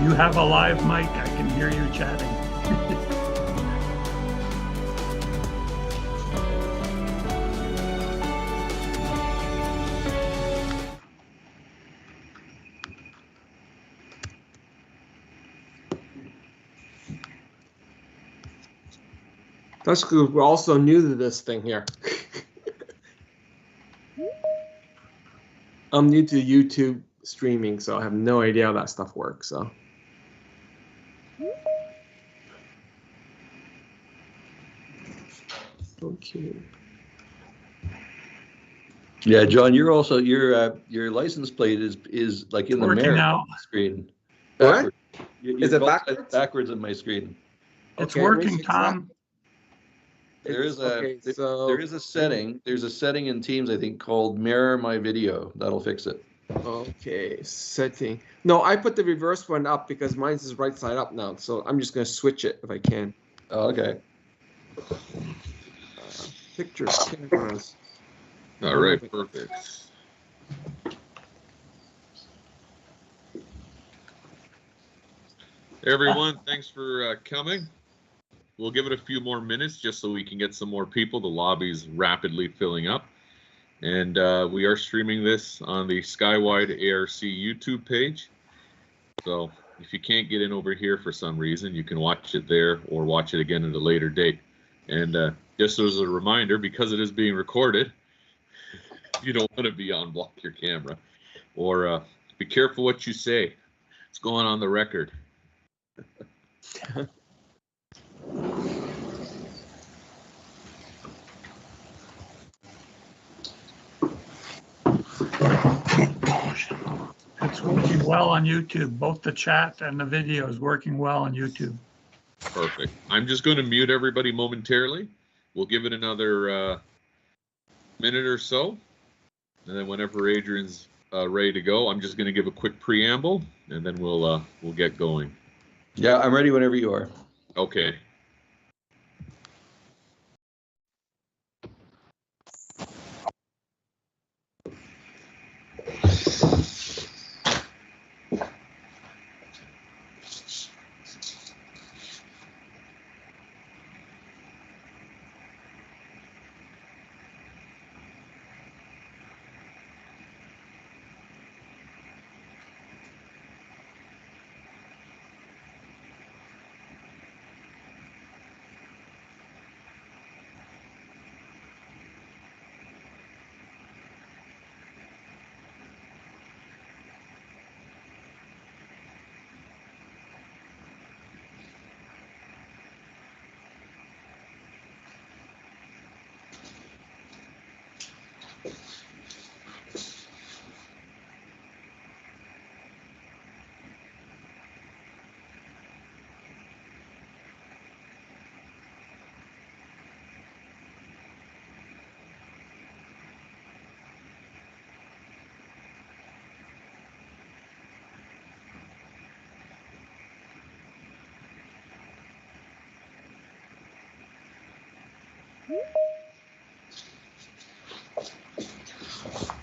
you have a live mic, I can hear you chatting. That's good. We're also new to this thing here. I'm new to YouTube streaming, so I have no idea how that stuff works. So. Okay. Yeah, John, you're also your license plate is like in the mirror now. screen. What? Is it backwards? Backwards on my screen. It's Okay, working, Tom. There is Okay, so there is a setting. There's a setting in Teams, I think, called Mirror My Video. That'll fix it. okay, setting. No, I put the reverse one up because mine is right side up now. So I'm just going to switch it if I can. Oh, okay. Pictures, cameras. All right, perfect. Hey everyone, thanks for coming. We'll give it a few more minutes just so we can get some more people. The lobby's rapidly filling up. And we are streaming this on the Skywide ARC YouTube page. So if you can't get in over here for some reason, you can watch it there or watch it again at a later date. And just as a reminder, because it is being recorded, you don't want to be on block your camera. Or be careful what you say. It's going on the record. It's working well on YouTube. Both the chat and the video is working well on YouTube. Perfect. I'm just going to mute everybody momentarily. We'll give it another minute or so. And then whenever Adrian's ready to go, I'm just going to give a quick preamble, and then we'll get going. Yeah, I'm ready whenever you are. Okay.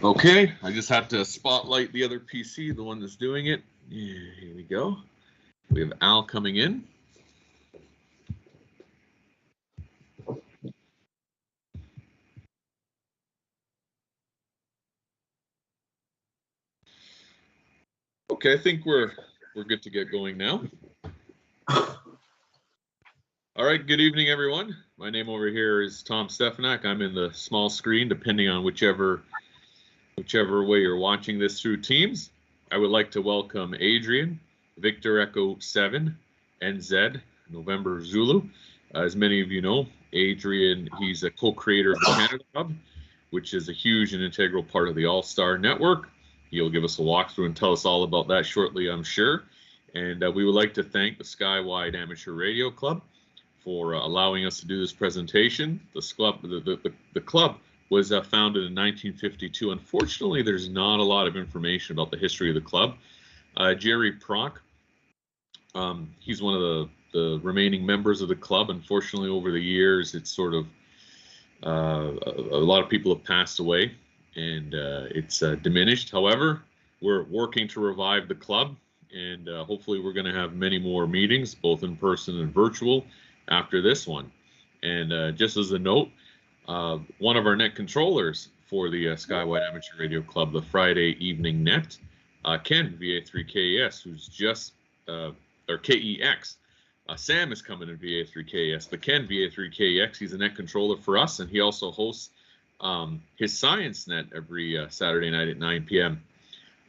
Okay, I just have to spotlight the other PC, the one that's doing it. Yeah, here we go. We have Al coming in. Okay, I think we're good to get going now. All right, good evening, everyone. My name over here is Tom Stefanak. I'm in the small screen, depending on whichever way you're watching this through Teams. I would like to welcome Adrian, Victor Echo 7, NZ, November Zulu. As many of you know, Adrian, he's a co-creator of the Canada Hub, which is a huge and integral part of the AllStar network. He'll give us a walkthrough and tell us all about that shortly, I'm sure. And we would like to thank the Skywide Amateur Radio Club for allowing us to do this presentation. The club was founded in 1952. Unfortunately, there's not a lot of information about the history of the club. Jerry Prock, he's one of the remaining members of the club. Unfortunately, over the years, it's sort of a lot of people have passed away, and it's diminished. However, we're working to revive the club, and hopefully we're going to have many more meetings, both in person and virtual, after this one. And just as a note, one of our net controllers for the Skywide Amateur Radio Club, the Friday Evening Net, Ken VA3KS, who's just, or KEX. Sam is coming in VA3KS, but Ken VA3KX, he's a net controller for us, and he also hosts his Science Net every Saturday night at 9 p.m.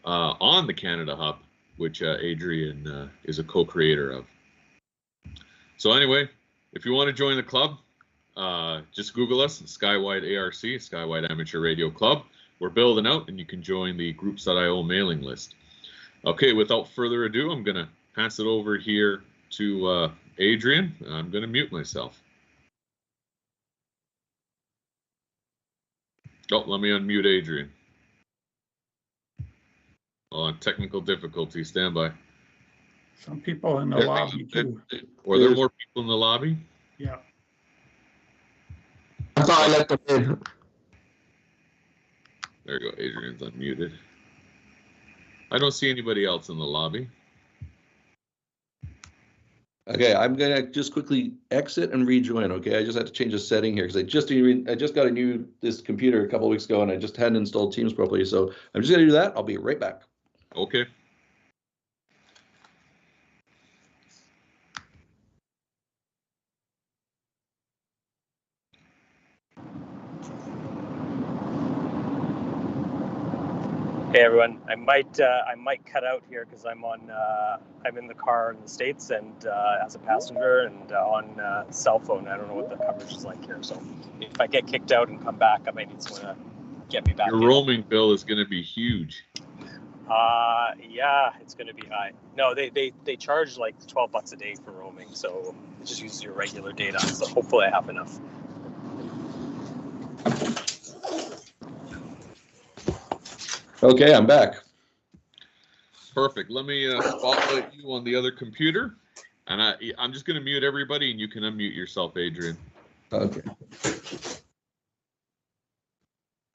On the Canada Hub, which Adrian is a co-creator of. So anyway, if you want to join the club, just Google us, Skywide ARC, Skywide Amateur Radio Club. We're building out, and you can join the groups.io mailing list. Okay, without further ado, I'm going to pass it over here to Adrian. I'm going to mute myself. Oh, let me unmute Adrian. On technical difficulties, stand by. Some people in the lobby too. Were there more people in the lobby? Yeah. I thought I let them in. There you go, Adrian's unmuted. I don't see anybody else in the lobby. Okay, I'm gonna just quickly exit and rejoin. Okay, I just had to change a setting here because I just got this computer a couple of weeks ago, and I just hadn't installed Teams properly. So I'm just gonna do that. I'll be right back. Okay. Hey everyone, I might cut out here because I'm in the car in the States and as a passenger and on cell phone. I don't know what the coverage is like here, so if I get kicked out and come back, I might need someone to get me back. Your roaming bill is going to be huge. Yeah, it's going to be high. No, they charge like $12 a day for roaming, so just use your regular data. So hopefully I have enough. Okay, I'm back. Perfect. Let me spotlight you on the other computer, and I'm just going to mute everybody, and you can unmute yourself, Adrian. Okay.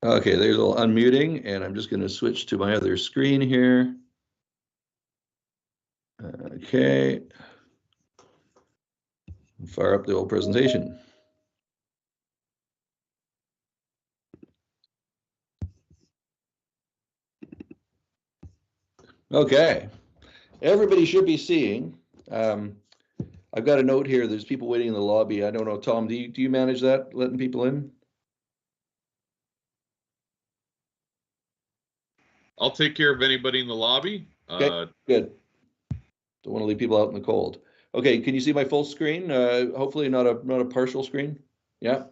Okay, there's a little unmuting, and I'm just going to switch to my other screen here. Okay. Fire up the old presentation. Okay, everybody should be seeing. I've got a note here. There's people waiting in the lobby. I don't know, Tom, do you manage that, letting people in? I'll take care of anybody in the lobby. Okay, good. Don't want to leave people out in the cold. Okay, can you see my full screen? Hopefully not a partial screen. Yeah.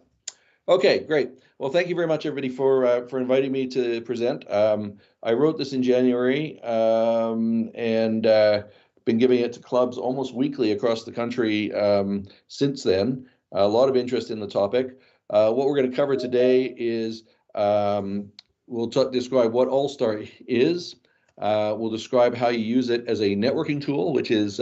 Okay, great. Well, thank you very much, everybody, for inviting me to present. I wrote this in January and been giving it to clubs almost weekly across the country since then. A lot of interest in the topic. What we're going to cover today is we'll describe what AllStar is. We'll describe how you use it as a networking tool, which is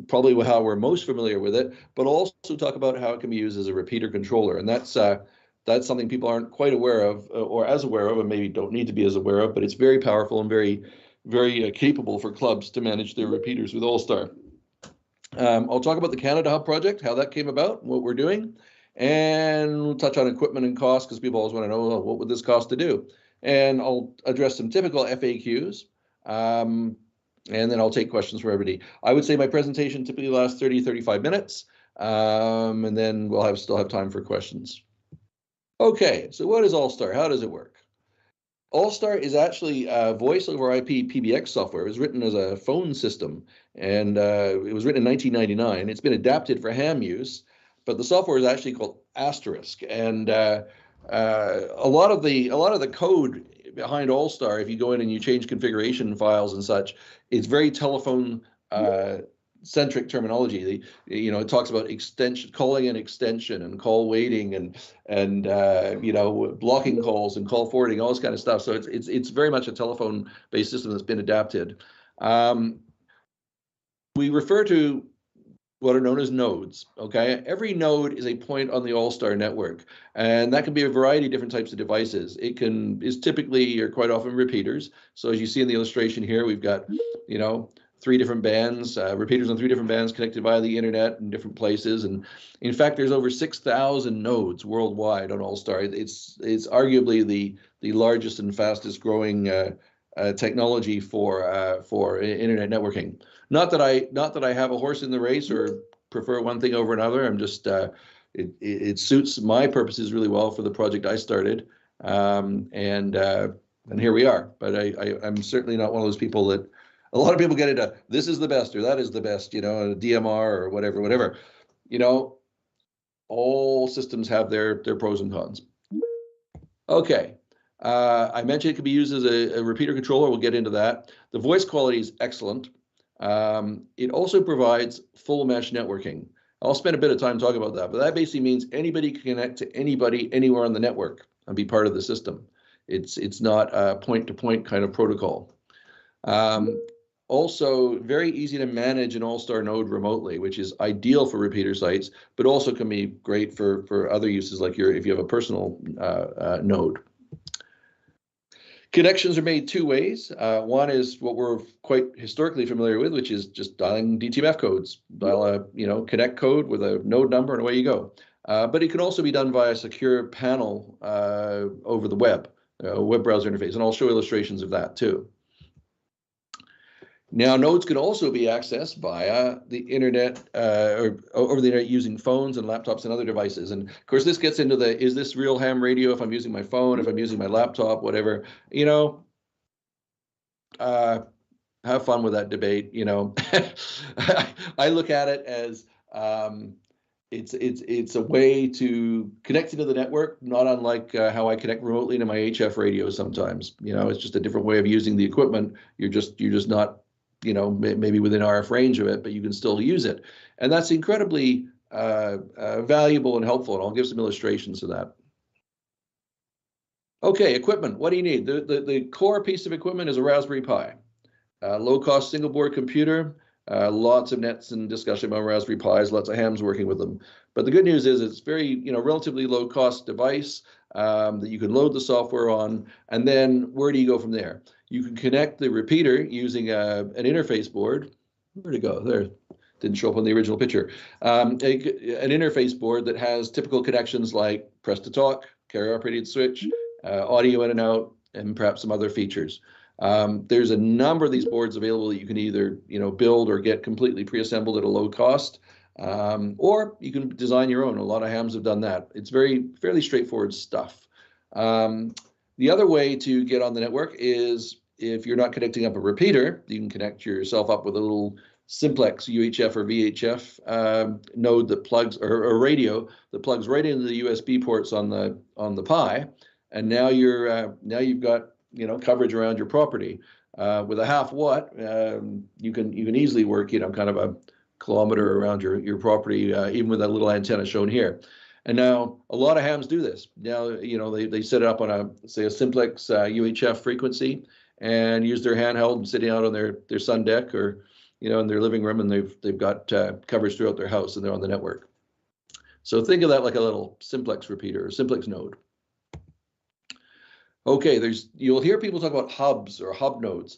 probably how we're most familiar with it, but also talk about how it can be used as a repeater controller. And that's something people aren't quite aware of, or as aware of, and maybe don't need to be as aware of, but it's very powerful and very, very capable for clubs to manage their repeaters with AllStar. I'll talk about the Canada Hub project, how that came about, what we're doing, and we'll touch on equipment and cost, because people always want to know, well, what would this cost to do? And I'll address some typical FAQs. And then I'll take questions from everybody. I would say my presentation typically lasts 30-35 minutes, and then we'll still have time for questions. Okay, so what is AllStar? How does it work? AllStar is actually voice over IP PBX software. It was written as a phone system, and it was written in 1999. It's been adapted for ham use, but the software is actually called Asterisk. And a lot of the code behind AllStar, if you go in and you change configuration files and such, it's very telephone centric terminology. It talks about extension, calling an extension, and call waiting, and blocking calls and call forwarding, all this kind of stuff. So it's very much a telephone based system that's been adapted. We refer to what are known as nodes, okay? Every node is a point on the AllStar network, and that can be a variety of different types of devices. Is typically, or quite often, repeaters. So as you see in the illustration here, we've got, 3 different bands, repeaters on 3 different bands connected via the internet in different places. And in fact, there's over 6,000 nodes worldwide on AllStar. It's arguably the largest and fastest growing technology for internet networking. Not that I have a horse in the race or prefer one thing over another. I'm just it suits my purposes really well for the project I started, and here we are. But I'm certainly not one of those people that a lot of people get into. This is the best or that is the best, a DMR or whatever. All systems have their pros and cons. Okay. I mentioned it can be used as a repeater controller. We'll get into that. The voice quality is excellent. It also provides full mesh networking. I'll spend a bit of time talking about that, but that basically means anybody can connect to anybody anywhere on the network and be part of the system. It's not a point-to-point kind of protocol. Also, very easy to manage an AllStar node remotely, which is ideal for repeater sites, but also can be great for other uses, like if you have a personal node. Connections are made 2 ways. One is what we're quite historically familiar with, which is just dialing DTMF codes. Dial a connect code with a node number, and away you go. But it can also be done via a secure panel over the web browser interface, and I'll show illustrations of that too. Now, nodes can also be accessed via the internet or over the internet using phones and laptops and other devices. And of course, this gets into is this real ham radio if I'm using my phone, if I'm using my laptop, whatever, have fun with that debate. I look at it as it's a way to connect into the network, not unlike how I connect remotely to my HF radio sometimes. It's just a different way of using the equipment. You're just not maybe within RF range of it, but you can still use it. And that's incredibly valuable and helpful. And I'll give some illustrations of that. Okay, equipment. What do you need? The core piece of equipment is a Raspberry Pi. Low-cost single-board computer. Lots of nets and discussion about Raspberry Pis, lots of hams working with them. But the good news is it's very, relatively low-cost device that you can load the software on. And then where do you go from there? You can connect the repeater using an interface board. Where'd it go? There. Didn't show up on the original picture. An interface board that has typical connections like press to talk, carrier operated switch, audio in and out, and perhaps some other features. There's a number of these boards available that you can either build or get completely pre-assembled at a low cost, or you can design your own. A lot of hams have done that. It's fairly straightforward stuff. The other way to get on the network is if you're not connecting up a repeater, you can connect yourself up with a little simplex UHF or VHF node that plugs, or radio that plugs right into the USB ports on the Pi, and now you've got coverage around your property. With a 0.5 watt, you can easily work kind of a kilometer around your property, even with that little antenna shown here. And now a lot of hams do this. Now they set it up on a simplex UHF frequency and use their handheld and sitting out on their sun deck or in their living room, and they've got coverage throughout their house and they're on the network. So think of that like a little simplex repeater or simplex node. Okay, you'll hear people talk about hubs or hub nodes.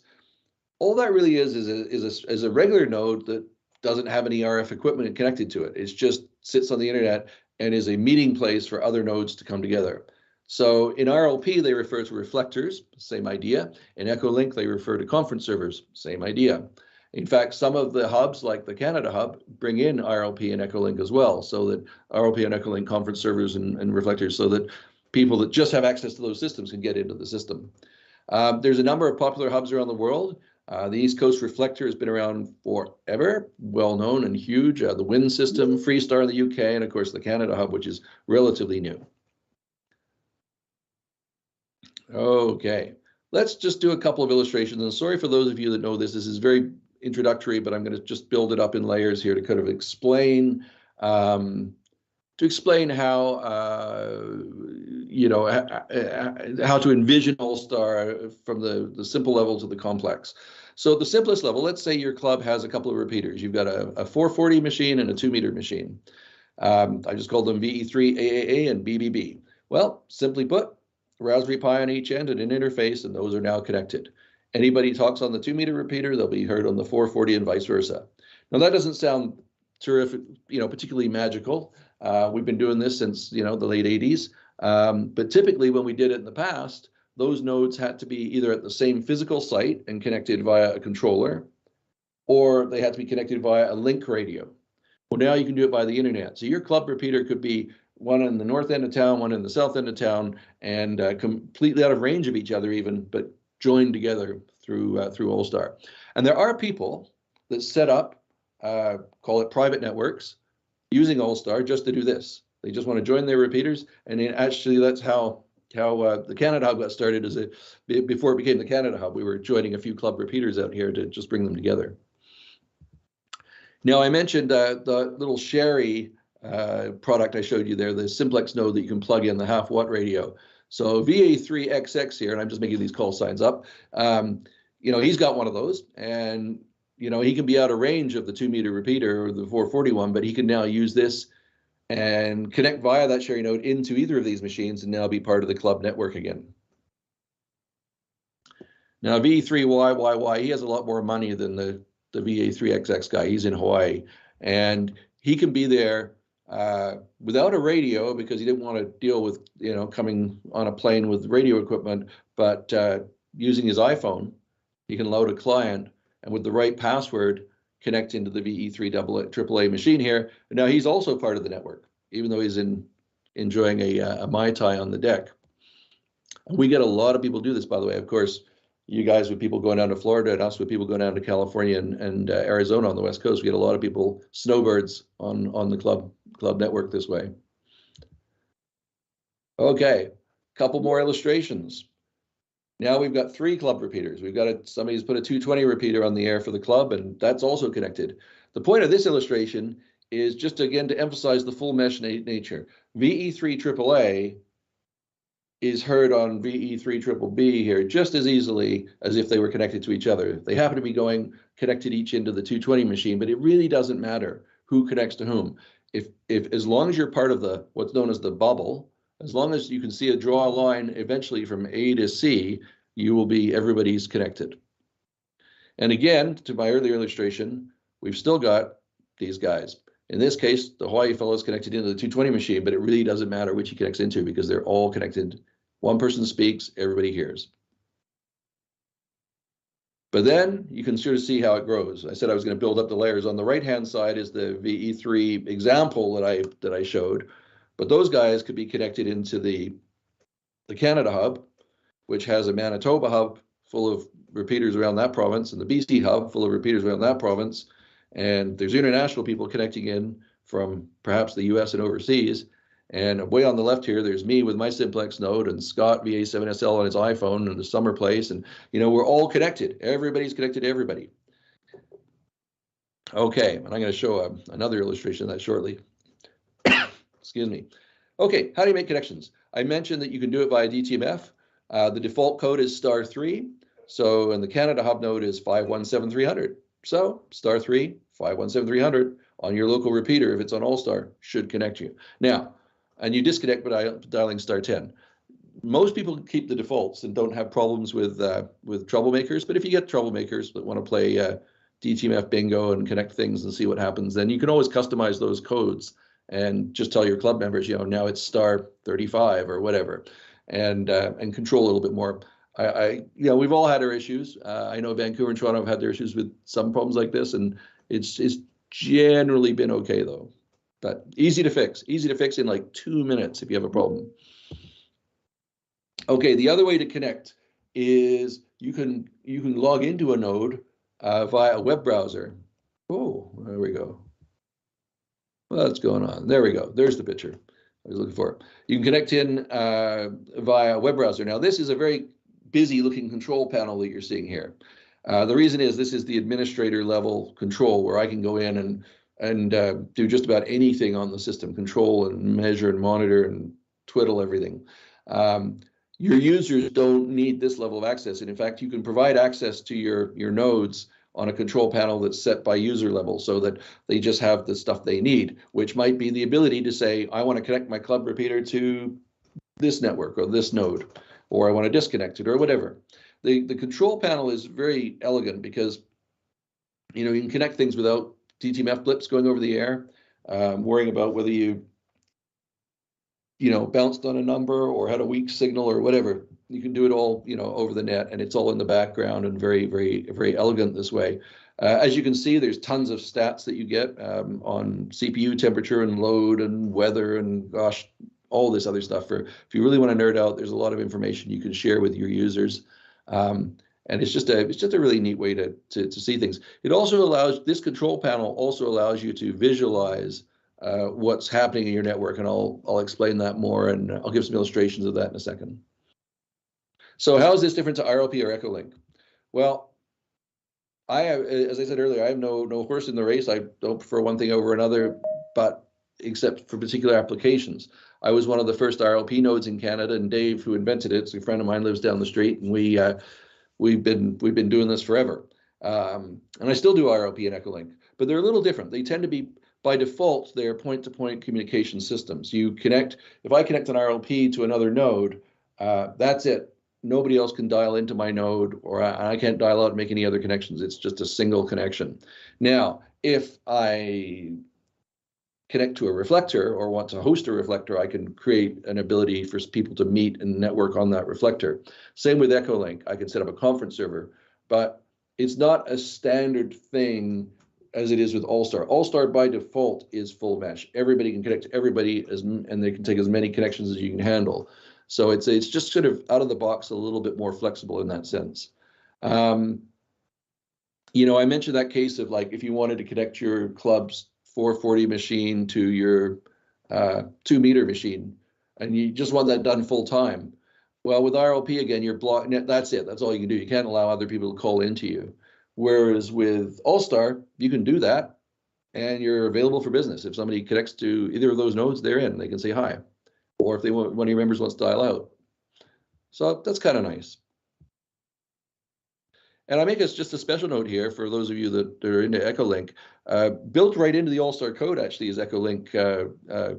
All that really is a regular node that doesn't have any RF equipment connected to it. It just sits on the internet and is a meeting place for other nodes to come together. So in Rlp, they refer to reflectors, same idea. In Echolink, they refer to conference servers, same idea. In fact, some of the hubs, like the Canada hub, bring in Rlp and Echolink as well, so that Rlp and Echolink conference servers and reflectors, so that people that just have access to those systems can get into the system. There's a number of popular hubs around the world. The East Coast Reflector has been around forever, well known and huge. The Wind system, Freestar in the UK, and of course the Canada hub, which is relatively new. Okay, let's just do a couple of illustrations. And sorry for those of you that know this. This is very introductory, but I'm going to just build it up in layers here to kind of explain how how to envision AllStar from the simple level to the complex. So the simplest level, let's say your club has a couple of repeaters. You've got a 440 machine and a 2-meter machine. I just called them VE3, AAA, and BBB. Well, simply put, Raspberry Pi on each end and an interface, and those are now connected. Anybody talks on the 2-meter repeater, they'll be heard on the 440 and vice versa. Now that doesn't sound terrific, particularly magical. We've been doing this since, the late 80s. But typically when we did it in the past, those nodes had to be either at the same physical site and connected via a controller, or they had to be connected via a link radio. Well, now you can do it by the internet. So your club repeater could be one in the north end of town, one in the south end of town, and completely out of range of each other even, but joined together through AllStar. And there are people that set up, call it private networks, using AllStar just to do this. They just want to join their repeaters, and actually that's how the Canada Hub got started. Before it became the Canada Hub, we were joining a few club repeaters out here to just bring them together. Now I mentioned the little Sherry product I showed you there, the simplex node that you can plug in, the half-watt radio. So VA3XX here, and I'm just making these call signs up. He's got one of those, and he can be out of range of the 2-meter repeater or the 441, but he can now use this and connect via that Sherry node into either of these machines and now be part of the club network again. Now VE3YYY, he has a lot more money than the VA3XX guy. He's in Hawaii, and he can be there without a radio because he didn't want to deal with coming on a plane with radio equipment, but using his iPhone, he can load a client and with the right password connect into the VE3 AAA machine here. And now he's also part of the network, even though he's enjoying a Mai Tai on the deck. We get a lot of people do this, by the way. Of course, you guys with people going down to Florida and us with people going down to California and Arizona on the West Coast, we get a lot of people, snowbirds on the club network this way. Okay, a couple more illustrations. Now we've got 3 club repeaters. We've got somebody's put a 220 repeater on the air for the club, and that's also connected. The point of this illustration is just again to emphasize the full mesh nature. VE3 AAA is heard on VE3 BBB here just as easily as if they were connected to each other. They happen to be connected each into the 220 machine, but it really doesn't matter who connects to whom. If as long as you're part of the what's known as the bubble, as long as you can draw a line eventually from A to C, you will be everybody's connected. And again, to my earlier illustration, we've still got these guys. In this case, the Hawaii fellow is connected into the 220 machine, but it really doesn't matter which he connects into because they're all connected. One person speaks, everybody hears. But then you can sort of see how it grows. I said I was going to build up the layers. On the right-hand side is the VE3 example that I showed. But those guys could be connected into the Canada hub, which has a Manitoba hub full of repeaters around that province, and the BC hub full of repeaters around that province. And there's international people connecting in from perhaps the US and overseas. And way on the left here, there's me with my simplex node and Scott VA7SL on his iPhone and the summer place. And, we're all connected. Everybody's connected to everybody. Okay, and I'm going to show another illustration of that shortly. Excuse me. Okay, how do you make connections? I mentioned that you can do it via DTMF. The default code is *3. So, and the Canada hub node is 517300. So, *3, 517300 on your local repeater, if it's on AllStar, should connect you. Now, and you disconnect by dialing *10. Most people keep the defaults and don't have problems with troublemakers. But if you get troublemakers that want to play DTMF bingo and connect things and see what happens, then you can always customize those codes and just tell your club members, now it's *35 or whatever, and control a little bit more. We've all had our issues. I know Vancouver and Toronto have had their issues with some problems like this, and it's generally been okay though. But easy to fix in like 2 minutes if you have a problem. Okay, the other way to connect is you can log into a node via a web browser. Oh, there we go. What's going on? There we go. There's the picture I was looking for. You can connect in via a web browser. Now, this is a very busy looking control panel that you're seeing here. The reason is this is the administrator level control where I can go in and do just about anything on the system, control and measure and monitor and twiddle everything. Your users don't need this level of access. And in fact, you can provide access to your nodes on a control panel that's set by user level so that they just have the stuff they need, which might be the ability to say, I want to connect my club repeater to this network or this node, or I want to disconnect it or whatever. The control panel is very elegant because, you know, you can connect things without DTMF blips going over the air, worrying about whether you know, bounced on a number or had a weak signal or whatever. You can do it all, you know, over the net, and it's all in the background and very, very, very elegant this way. As you can see, there's tons of stats that you get on CPU temperature and load and weather and gosh, all this other stuff. If you really want to nerd out, there's a lot of information you can share with your users. And it's just a really neat way to see things. It also allows, this control panel also allows you to visualize what's happening in your network, and I'll explain that more, and I'll give some illustrations of that in a second. So how is this different to Rlp or Echolink? Well, I have, as I said earlier, I have no horse in the race. I don't prefer one thing over another, but except for particular applications. I was one of the first Rlp nodes in Canada, and Dave, who invented it, so a friend of mine, lives down the street, and we've been doing this forever. And I still do Rlp and Echolink, but they're a little different. They tend to be, by default, they're point-to-point communication systems. You connect, if I connect an Rlp to another node, that's it. Nobody else can dial into my node, or I can't dial out and make any other connections. It's just a single connection. Now, if I connect to a reflector or want to host a reflector, I can create an ability for people to meet and network on that reflector. Same with Echolink. I can set up a conference server, but it's not a standard thing as it is with AllStar. AllStar by default is full mesh. Everybody can connect to everybody, and they can take as many connections as you can handle. So it's just sort of out of the box, a little bit more flexible in that sense. You know, I mentioned that case of like if you wanted to connect your club's 440 machine to your 2-meter machine, and you just want that done full time. Well, with Rlp again, you're blocked. That's it. That's all you can do. You can't allow other people to call into you. Whereas with AllStar, you can do that, and you're available for business. If somebody connects to either of those nodes, they're in. They can say hi. Or if one of your members wants to dial out. So that's kind of nice. And I make just a special note here for those of you that are into Echolink. Built right into the AllStar code actually is Echolink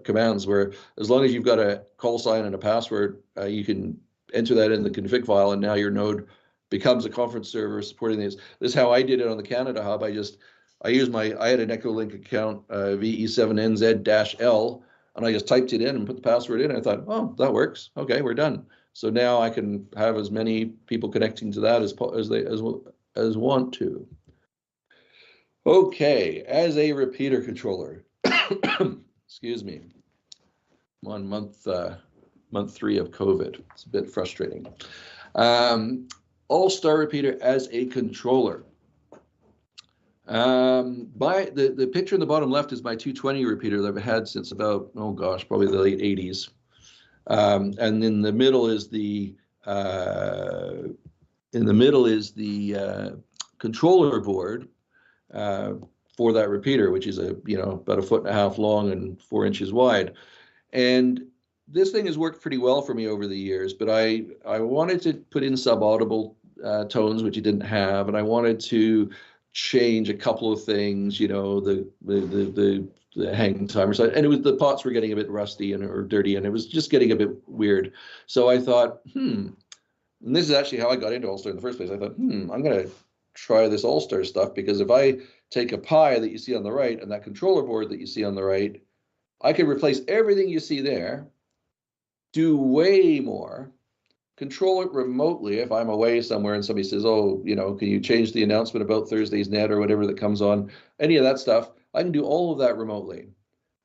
commands, where as long as you've got a call sign and a password, you can enter that in the config file, and now your node becomes a conference server supporting this. This is how I did it on the Canada hub. I had an Echolink account, VE7NZ-L, and I just typed it in and put the password in. And I thought, oh, that works. Okay, we're done. So now I can have as many people connecting to that as want to. Okay, as a repeater controller, excuse me, I'm on month 3 of COVID. It's a bit frustrating. AllStar repeater as a controller. The picture in the bottom left is my 220 repeater that I've had since about, oh gosh, probably the late 80s. And in the middle is the controller board for that repeater, which is about 1.5 feet long and 4 inches wide. And this thing has worked pretty well for me over the years, but I wanted to put in subaudible tones, which it didn't have, and I wanted to change a couple of things, the hang timer side, and it was the pots were getting a bit rusty or dirty, and it was just getting a bit weird. So I thought, and this is actually how I got into AllStar in the first place. I thought, I'm gonna try this AllStar stuff, because if I take a Pi that you see on the right and that controller board that you see on the right, I can replace everything you see there, do way more, control it remotely if I'm away somewhere and somebody says, oh, can you change the announcement about Thursday's net or whatever that comes on, any of that stuff, I can do all of that remotely.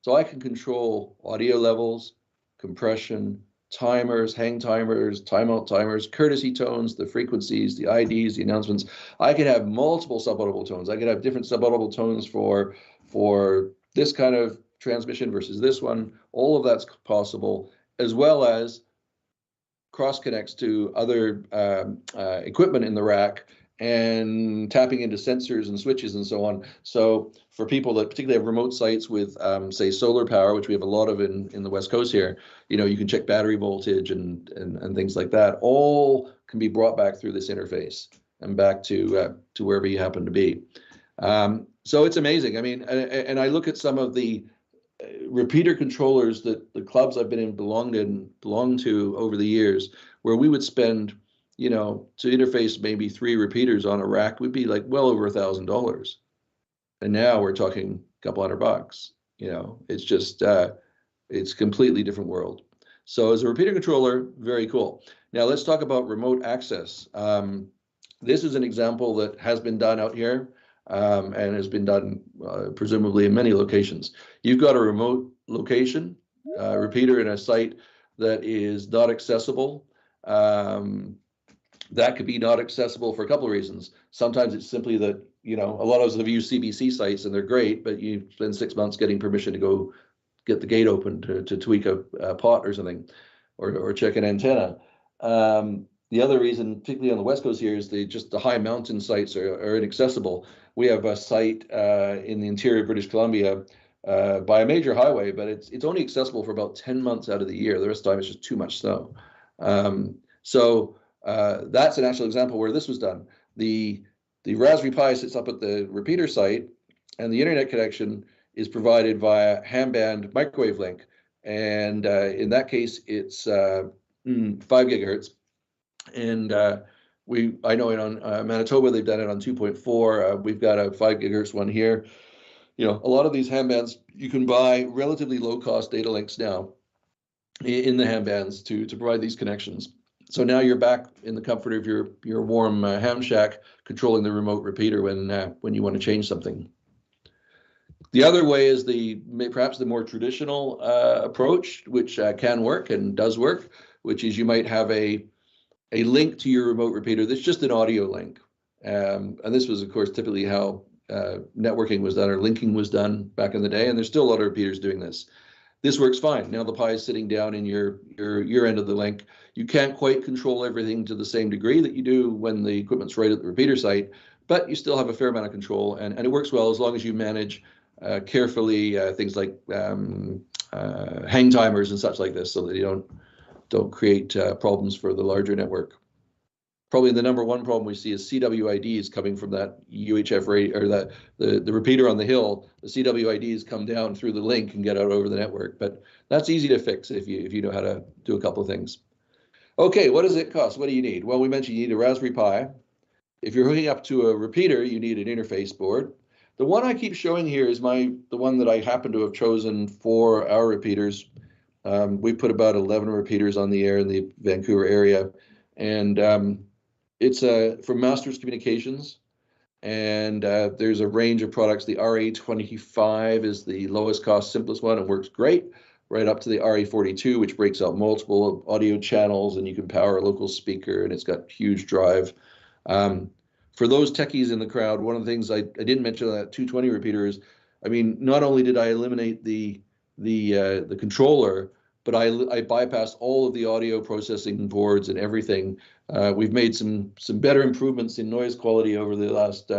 So I can control audio levels, compression, timers, hang timers, timeout timers, courtesy tones, the frequencies, the IDs, the announcements. I could have multiple subaudible tones. I could have different subaudible tones for this kind of transmission versus this one. All of that's possible, as well as cross connects to other equipment in the rack and tapping into sensors and switches and so on. So for people that particularly have remote sites with, say, solar power, which we have a lot of in the West Coast here, you know, you can check battery voltage and things like that. All can be brought back through this interface and back to wherever you happen to be. So it's amazing. I mean, and I look at some of the repeater controllers that the clubs I've been in belonged to over the years, where we would spend, you know, to interface maybe 3 repeaters on a rack would be like well over $1,000. And now we're talking a couple $100. You know, it's just, it's a completely different world. So as a repeater controller, very cool. Now let's talk about remote access. This is an example that has been done out here and has been done presumably in many locations. You've got a remote location, repeater in a site that is not accessible. That could be not accessible for a couple of reasons. Sometimes it's simply that, you know, a lot of us have used CBC sites and they're great, but you spend 6 months getting permission to go get the gate open to tweak a pot or something, or check an antenna. The other reason, particularly on the West Coast here, is just the high mountain sites are inaccessible. We have a site in the interior of British Columbia by a major highway, but it's only accessible for about 10 months out of the year. The rest of the time it's just too much snow. So that's an actual example where this was done. The Raspberry Pi sits up at the repeater site, and the internet connection is provided via Handband microwave link. And in that case, it's 5 gigahertz. And I know in Manitoba, they've done it on 2.4. We've got a 5 gigahertz one here. You know, a lot of these handbands, you can buy relatively low cost data links now in the handbands to provide these connections. So now you're back in the comfort of your warm ham shack, controlling the remote repeater when you want to change something. The other way is perhaps the more traditional approach, which can work and does work, which is you might have a link to your remote repeater that's just an audio link. And this was, of course, typically how networking was done or linking was done back in the day, and there's still a lot of repeaters doing this. This works fine. Now the Pi is sitting down in your end of the link. You can't quite control everything to the same degree that you do when the equipment's right at the repeater site, but you still have a fair amount of control, and it works well as long as you manage carefully things like hang timers and such like this, so that you don't create problems for the larger network. Probably the number one problem we see is CWIDs coming from that UHF radio, or the repeater on the hill. The CWIDs come down through the link and get out over the network, but that's easy to fix if you know how to do a couple of things. Okay, what does it cost? What do you need? Well, we mentioned you need a Raspberry Pi. If you're hooking up to a repeater, you need an interface board. The one I keep showing here is the one that I happen to have chosen for our repeaters. We put about 11 repeaters on the air in the Vancouver area, and it's from Masters Communications, and there's a range of products. The RA25 is the lowest cost, simplest one. It works great, right up to the RA42, which breaks out multiple audio channels, and you can power a local speaker, and it's got huge drive. For those techies in the crowd, one of the things I didn't mention on that 220 repeater is, I mean, not only did I eliminate the controller, but I bypassed all of the audio processing boards and everything. We've made some better improvements in noise quality over the last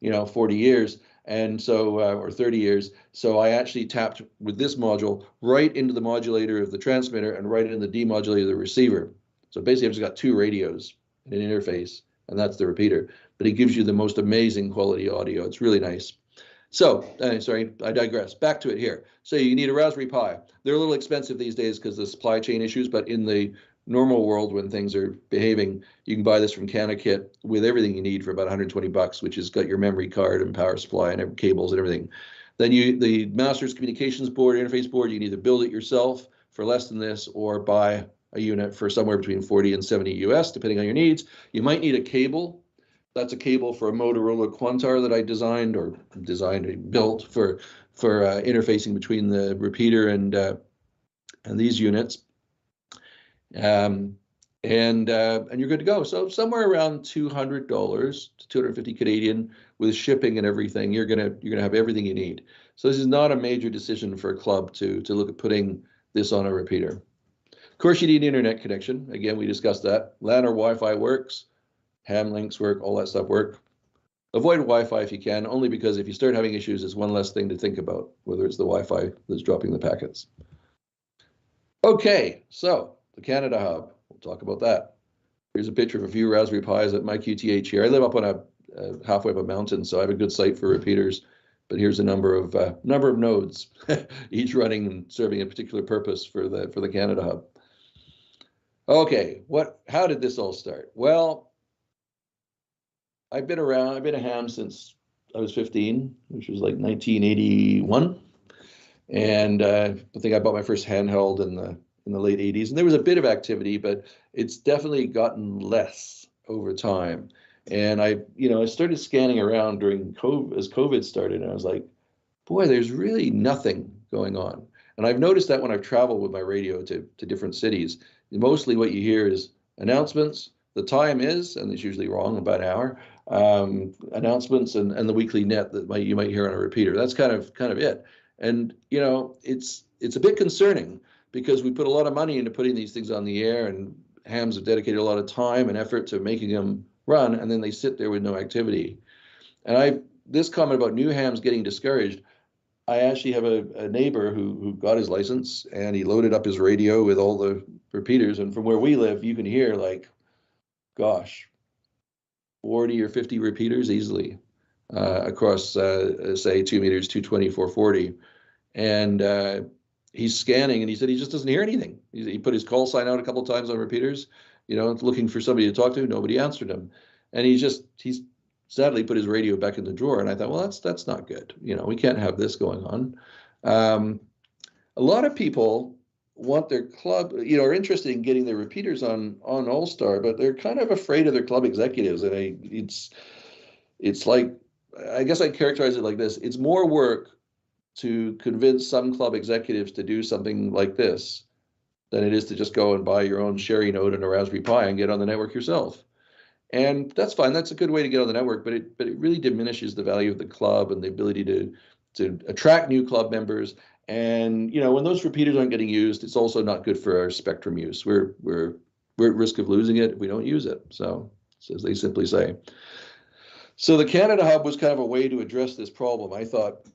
40 years, and so or 30 years. So I actually tapped with this module right into the modulator of the transmitter and right into the demodulator of the receiver. So basically, I've just got 2 radios in an interface, and that's the repeater. But it gives you the most amazing quality audio. It's really nice. So, sorry, I digress. Back to it here. So you need a Raspberry Pi. They're a little expensive these days because of the supply chain issues, but in the normal world, when things are behaving, you can buy this from CanaKit with everything you need for about $120, which has got your memory card and power supply and cables and everything. Then the Masters Communications board, interface board, you can either build it yourself for less than this or buy a unit for somewhere between 40 and 70 US, depending on your needs. You might need a cable. That's a cable for a Motorola Quantar that I built for interfacing between the repeater and these units, and you're good to go. So somewhere around $200 to 250 Canadian with shipping and everything, you're gonna have everything you need. So this is not a major decision for a club to look at putting this on a repeater. Of course, you need an internet connection. Again, we discussed that. LAN or Wi-Fi works. ham links work, all that stuff work. Avoid Wi-Fi if you can, only because if you start having issues, it's one less thing to think about, whether it's the Wi-Fi that's dropping the packets. Okay, so the Canada Hub, we'll talk about that. Here's a picture of a few Raspberry Pis at my QTH here. I live up on a halfway up a mountain, so I have a good site for repeaters. But here's a number of nodes, each running and serving a particular purpose for the Canada Hub. Okay, how did this all start? Well, I've been a ham since I was 15, which was like 1981. And I think I bought my first handheld in the late 80s. And there was a bit of activity, but it's definitely gotten less over time. And I started scanning around during COVID, as COVID started, and I was like, boy, there's really nothing going on. And I've noticed that when I've traveled with my radio to different cities, mostly what you hear is announcements. The time is, and it's usually wrong, about an hour, announcements and the weekly net that you might hear on a repeater. That's kind of it. And it's a bit concerning because we put a lot of money into putting these things on the air, and hams have dedicated a lot of time and effort to making them run, and then they sit there with no activity. And this comment about new hams getting discouraged, I actually have a neighbor who got his license, and he loaded up his radio with all the repeaters, and from where we live, you can hear, like, gosh, 40 or 50 repeaters easily across, say, 2 meters, 220, 440. And he's scanning, and he said he just doesn't hear anything. He put his call sign out a couple of times on repeaters, looking for somebody to talk to. Nobody answered him. And he's sadly put his radio back in the drawer. And I thought, well, that's not good. We can't have this going on. A lot of people want their club, are interested in getting their repeaters on AllStar, but they're kind of afraid of their club executives. And it's like, I guess I'd characterize it like this. It's more work to convince some club executives to do something like this than it is to just go and buy your own Sherry node and a Raspberry Pi and get on the network yourself. And that's fine. That's a good way to get on the network, but it really diminishes the value of the club and the ability to attract new club members. And when those repeaters aren't getting used, it's also not good for our spectrum use. We're at risk of losing it if we don't use it. So as they simply say. So the Canada Hub was kind of a way to address this problem. I thought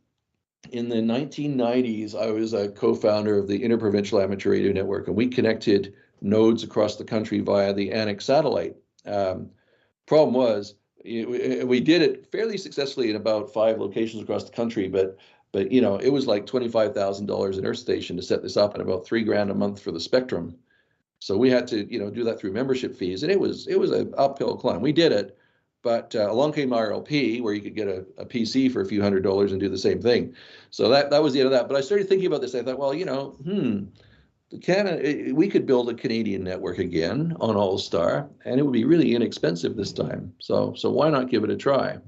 in the 1990s, I was a co-founder of the Interprovincial Amateur Radio Network, and we connected nodes across the country via the Annex satellite. Problem was, we did it fairly successfully in about 5 locations across the country, but it was like $25,000 an earth station to set this up, and about $3,000 a month for the spectrum. So we had to do that through membership fees, and it was an uphill climb. We did it, but along came Rlp, where you could get a PC for a few $100s and do the same thing. So that was the end of that. But I started thinking about this. I thought, well, we could build a Canadian network again on AllStar, and it would be really inexpensive this time. So why not give it a try?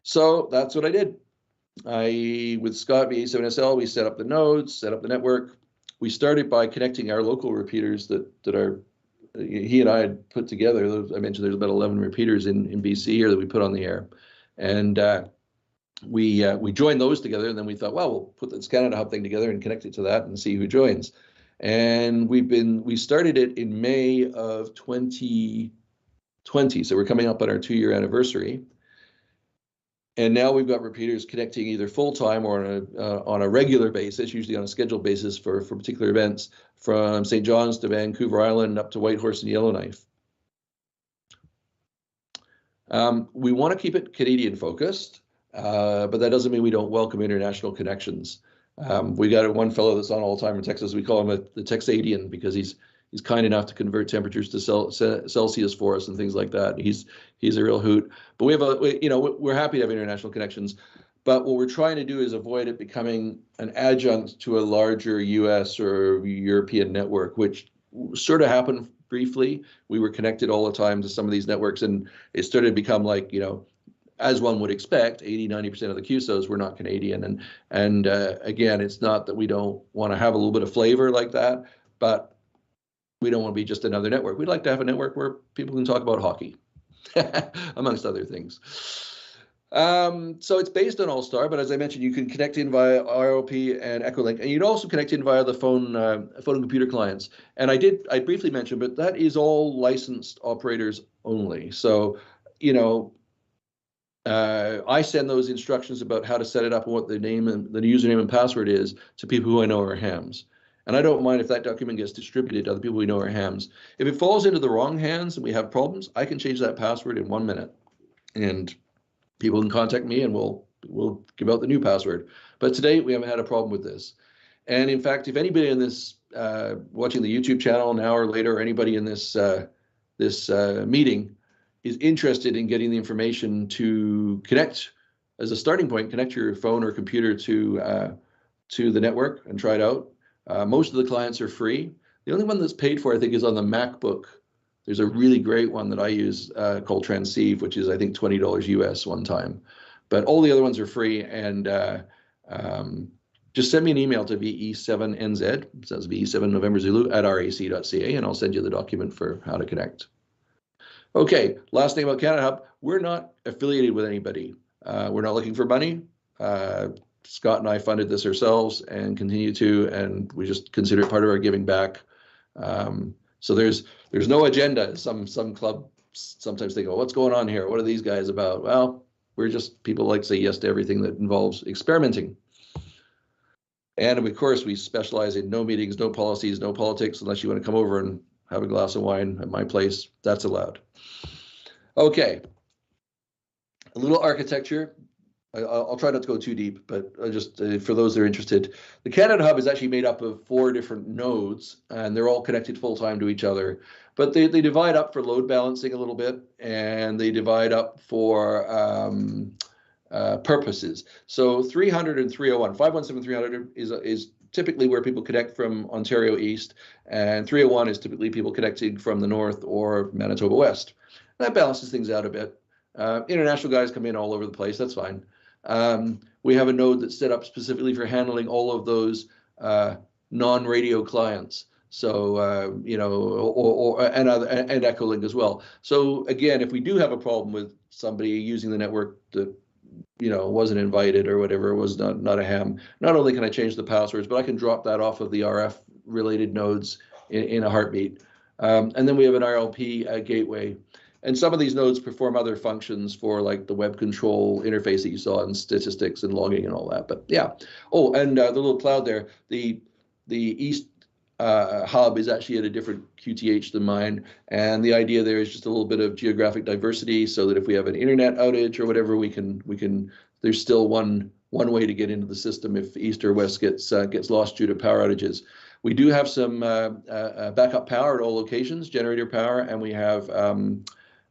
So that's what I did. With Scott VE7NZ, we set up the nodes, set up the network. We started by connecting our local repeaters that he and I had put together. I mentioned there's about 11 repeaters in BC here that we put on the air. And we joined those together, and then we thought, well, we'll put this Canada Hub thing together and connect it to that and see who joins. And we started it in May of 2020, so we're coming up on our 2-year anniversary. And now we've got repeaters connecting either full-time or on a regular basis, usually on a scheduled basis for particular events, from St. John's to Vancouver Island up to Whitehorse and Yellowknife. We want to keep it Canadian focused, but that doesn't mean we don't welcome international connections. We got one fellow that's on all the time in Texas. We call him the Texadian because he's kind enough to convert temperatures to Celsius for us and things like that. He's a real hoot. But we're happy to have international connections. But what we're trying to do is avoid it becoming an adjunct to a larger US or European network, which sort of happened briefly. We were connected all the time to some of these networks, and it started to become like, as one would expect, 80–90% of the QSOs were not Canadian. And again, it's not that we don't want to have a little bit of flavor like that, but we don't want to be just another network. We'd like to have a network where people can talk about hockey, amongst other things. So it's based on AllStar, but as I mentioned, you can connect in via Rlp and Echolink, and you'd also connect in via the phone and computer clients. And I briefly mentioned, but that is all licensed operators only. So, you know, I send those instructions about how to set it up and what the name and the username and password is to people who I know are hams. And I don't mind if that document gets distributed to other people we know are hams. If it falls into the wrong hands and we have problems, I can change that password in 1 minute. And people can contact me and we'll give out the new password. But today we haven't had a problem with this. And in fact, if anybody in this watching the YouTube channel an hour later, or anybody in this meeting is interested in getting the information to connect as a starting point, connect your phone or computer to the network and try it out. Most of the clients are free. The only one that's paid for, I think, is on the MacBook. There's a really great one that I use called Transceive, which is, I think, $20 US one time. But all the other ones are free. And just send me an email to VE7NZ, so that's VE7 November Zulu @rac.ca, and I'll send you the document for how to connect. Okay, last thing about Canada Hub, we're not affiliated with anybody. We're not looking for money. Scott and I funded this ourselves and continue to, and we just consider it part of our giving back. So there's no agenda. Some club sometimes they go, what's going on here? What are these guys about? Well, we're just people like to say yes to everything that involves experimenting. And of course, we specialize in no meetings, no policies, no politics, unless you want to come over and have a glass of wine at my place. That's allowed. Okay, a little architecture. I'll try not to go too deep, but just for those that are interested, the Canada Hub is actually made up of 4 different nodes, and they're all connected full-time to each other. But they divide up for load balancing a little bit, and they divide up for purposes. So 300 and 301, 517-300 is typically where people connect from Ontario East, and 301 is typically people connecting from the North or Manitoba West. That balances things out a bit. International guys come in all over the place, that's fine. We have a node that's set up specifically for handling all of those non-radio clients. So you know, and Echolink as well. So again, if we do have a problem with somebody using the network that wasn't invited or whatever, was not a ham, not only can I change the passwords, but I can drop that off of the RF related nodes in a heartbeat. And then we have an Rlp Gateway. And some of these nodes perform other functions for like the web control interface that you saw and statistics and logging and all that. But yeah. Oh, and the little cloud there, the East hub is actually at a different QTH than mine. And the idea there is just a little bit of geographic diversity so that if we have an internet outage or whatever, we can there's still one way to get into the system if East or West gets lost due to power outages. We do have some backup power at all locations, generator power, and we have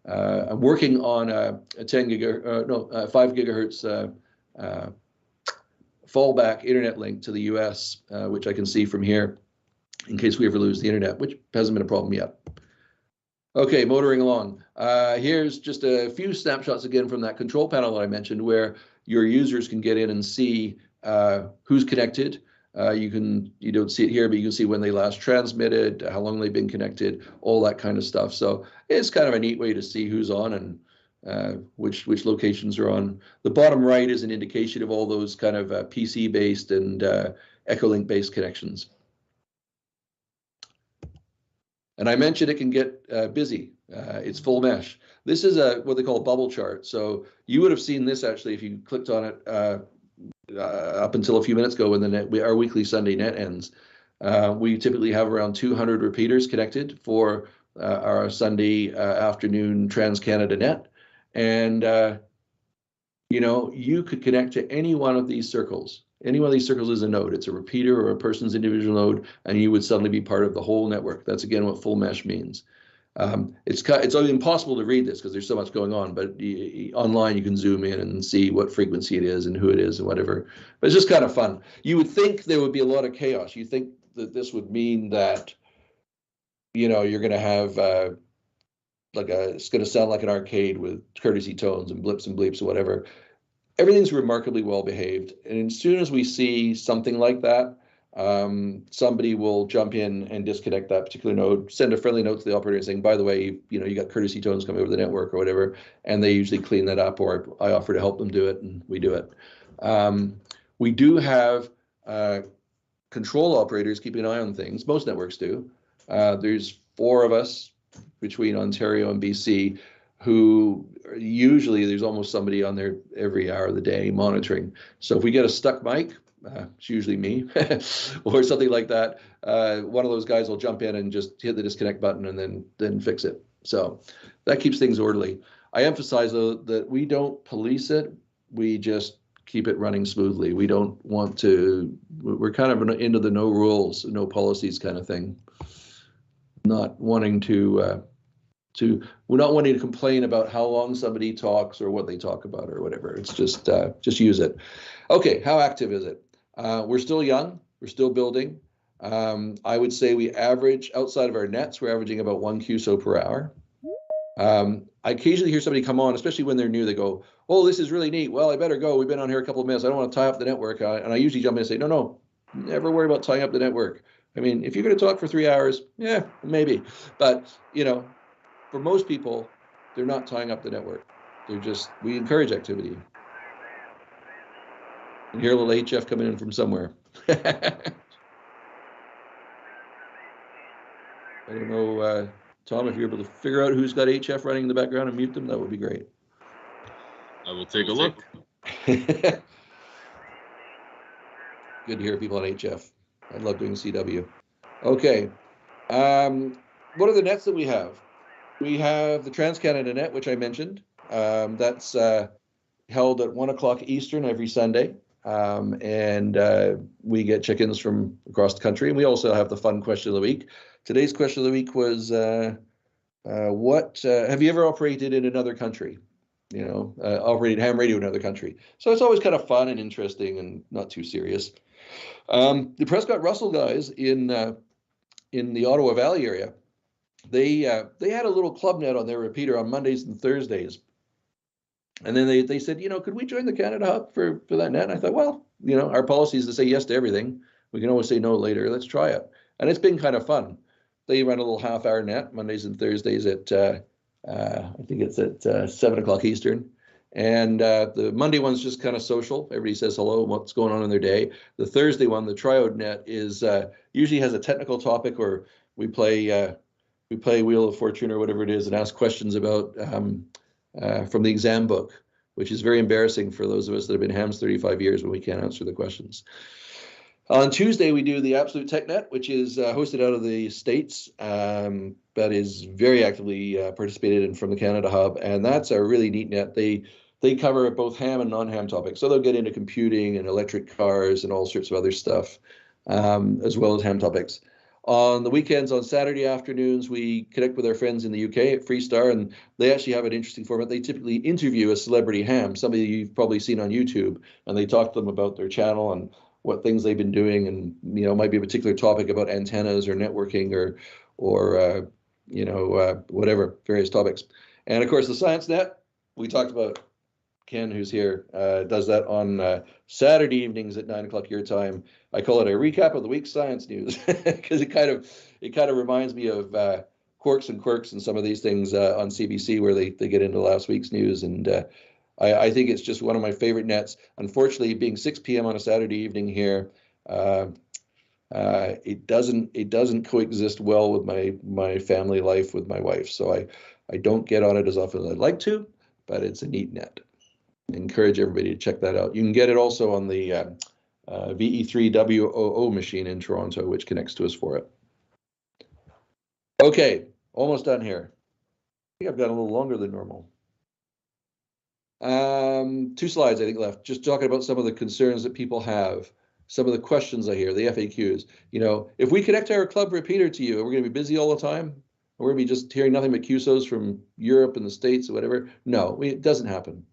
I'm working on a 5 gigahertz fallback internet link to the US, which I can see from here in case we ever lose the internet, which hasn't been a problem yet. Okay, motoring along. Here's just a few snapshots again from that control panel that I mentioned where your users can get in and see who's connected. You don't see it here, but you can see when they last transmitted, how long they've been connected, all that kind of stuff. So it's kind of a neat way to see who's on and which locations are on. The bottom right is an indication of all those kind of PC-based and Echolink-based connections. And I mentioned it can get busy. It's full mesh. This is what they call a bubble chart. So you would have seen this actually if you clicked on it up until a few minutes ago when our weekly Sunday net ends. We typically have around 200 repeaters connected for our Sunday afternoon Trans-Canada net. And, you could connect to any one of these circles. Any one of these circles is a node. It's a repeater or a person's individual node, and you would suddenly be part of the whole network. That's, again, what full mesh means. It's impossible to read this because there's so much going on, but online you can zoom in and see what frequency it is and who it is and whatever. But it's just kind of fun. You would think there would be a lot of chaos. You think that this would mean that, you're going to have it's going to sound like an arcade with courtesy tones and blips and bleeps or whatever. Everything's remarkably well behaved. And as soon as we see something like that, somebody will jump in and disconnect that particular node, send a friendly note to the operator saying, by the way, you got courtesy tones coming over the network or whatever, and they usually clean that up, or I offer to help them do it, and we do it. We do have control operators keeping an eye on things. Most networks do. There's 4 of us between Ontario and BC who usually there's almost somebody on there every hour of the day monitoring. So if we get a stuck mic, it's usually me or something like that, one of those guys will jump in and just hit the disconnect button and then fix it. So that keeps things orderly. I emphasize though that we don't police it, we just keep it running smoothly. We don't want to, we're kind of into the no rules, no policies kind of thing. Not wanting to we're not wanting to complain about how long somebody talks or what they talk about or whatever. It's just use it. Okay, how active is it? We're still young, we're still building. I would say we average, outside of our nets, we're averaging about 1 QSO per hour. I occasionally hear somebody come on, especially when they're new, they go, oh, this is really neat. Well, I better go. We've been on here a couple of minutes. I don't want to tie up the network. And I usually jump in and say, no, never worry about tying up the network. I mean, if you're going to talk for 3 hours, yeah, maybe. But, for most people, they're not tying up the network. We encourage activity. And hear a little HF coming in from somewhere. I don't know, Tom, if you're able to figure out who's got HF running in the background and mute them, that would be great. I will take a look. Good to hear people on HF. I love doing CW. Okay. What are the nets that we have? We have the Trans-Canada net, which I mentioned. That's held at 1 o'clock Eastern every Sunday. And we get check-ins from across the country. And we also have the fun question of the week. Today's question of the week was, have you ever operated in another country? Operated ham radio in another country. So it's always kind of fun and interesting and not too serious. The Prescott Russell guys in the Ottawa Valley area, they had a little club net on their repeater on Mondays and Thursdays. And then they said, could we join the Canada Hub for that net? And I thought, well, our policy is to say yes to everything. We can always say no later. Let's try it. And it's been kind of fun. They run a little half-hour net Mondays and Thursdays at, I think it's at 7 o'clock Eastern. And the Monday one's just kind of social. Everybody says hello and what's going on in their day. The Thursday one, the Triode net, is usually has a technical topic, or we play Wheel of Fortune or whatever it is and ask questions about from the exam book, which is very embarrassing for those of us that have been hams 35 years when we can't answer the questions. On Tuesday, we do the Absolute Tech Net, which is hosted out of the States, but is very actively participated in from the Canada Hub. And that's a really neat net. They cover both ham and non-ham topics. So they'll get into computing and electric cars and all sorts of other stuff, as well as ham topics. On the weekends, on Saturday afternoons, we connect with our friends in the UK at Freestar, and they actually have an interesting format. They typically interview a celebrity ham, somebody you've probably seen on YouTube, and they talk to them about their channel and what things they've been doing, and might be a particular topic about antennas or networking or whatever, various topics. And of course, the Science Net, we talked about. Ken, who's here, does that on Saturday evenings at 9 o'clock your time. I call it a recap of the week's science news because it kind of reminds me of Quarks and some of these things on CBC where they get into last week's news. And I think it's just one of my favorite nets. Unfortunately, being 6 p.m. on a Saturday evening here, it doesn't coexist well with my family life with my wife. So I don't get on it as often as I'd like to, but it's a neat net. Encourage everybody to check that out. You can get it also on the VE3WOO machine in Toronto, which connects to us for it. Okay, almost done here. I think I've got a little longer than normal. 2 slides, I think, left. Just talking about some of the concerns that people have, some of the questions I hear, the FAQs. If we connect our club repeater to you, are we going to be busy all the time? Or we're going to be just hearing nothing but QSOs from Europe and the States or whatever? No, it doesn't happen.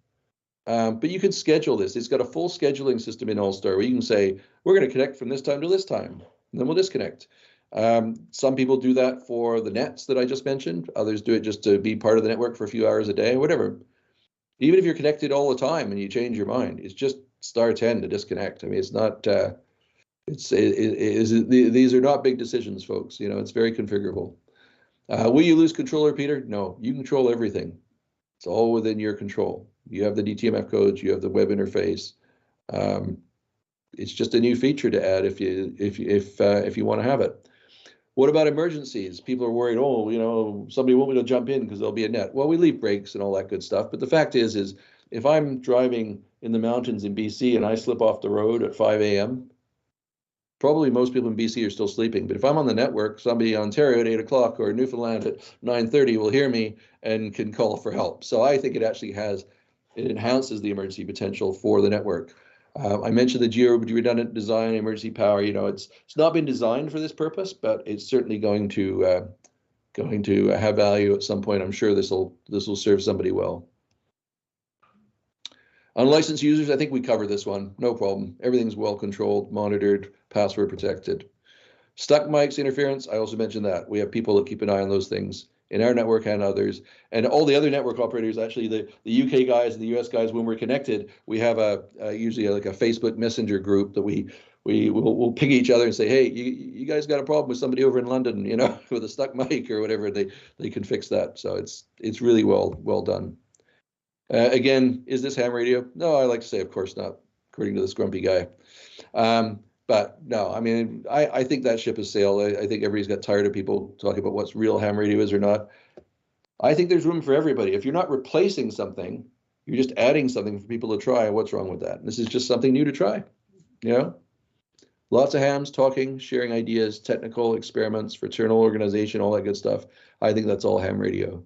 But you can schedule this. It's got a full scheduling system in AllStar where you can say, we're going to connect from this time to this time, and then we'll disconnect. Some people do that for the nets that I just mentioned. Others do it just to be part of the network for a few hours a day, whatever. Even if you're connected all the time and you change your mind, it's just *10 to disconnect. I mean, it's not These are not big decisions, folks. It's very configurable. Will you lose control, repeater? No, you control everything. It's all within your control. You have the DTMF codes, you have the web interface. It's just a new feature to add if you want to have it. What about emergencies? People are worried, somebody won't be able to jump in because there'll be a net. Well, we leave breaks and all that good stuff. But the fact is if I'm driving in the mountains in BC and I slip off the road at 5 a.m., probably most people in BC are still sleeping. But if I'm on the network, somebody in Ontario at 8 o'clock or Newfoundland at 9:30 will hear me and can call for help. So I think it actually enhances the emergency potential for the network. I mentioned the geo-redundant design, emergency power. It's not been designed for this purpose, but it's certainly going to have value at some point. I'm sure this will serve somebody well. Unlicensed users, I think we covered this one. No problem. Everything's well controlled, monitored, password protected. Stuck mics, interference, I also mentioned that. We have people that keep an eye on those things in our network and others. And all the other network operators, actually the UK guys and the US guys, when we're connected, we have usually like a Facebook Messenger group that we'll ping each other and say, hey, you guys got a problem with somebody over in London, with a stuck mic or whatever, they can fix that. So it's really well done. Again, is this ham radio? No, I like to say, of course not, according to this grumpy guy. But no, I mean, I think that ship has sailed. I think everybody's got tired of people talking about what's real ham radio is or not. I think there's room for everybody. If you're not replacing something, you're just adding something for people to try. What's wrong with that? This is just something new to try. Lots of hams talking, sharing ideas, technical experiments, fraternal organization, all that good stuff. I think that's all ham radio.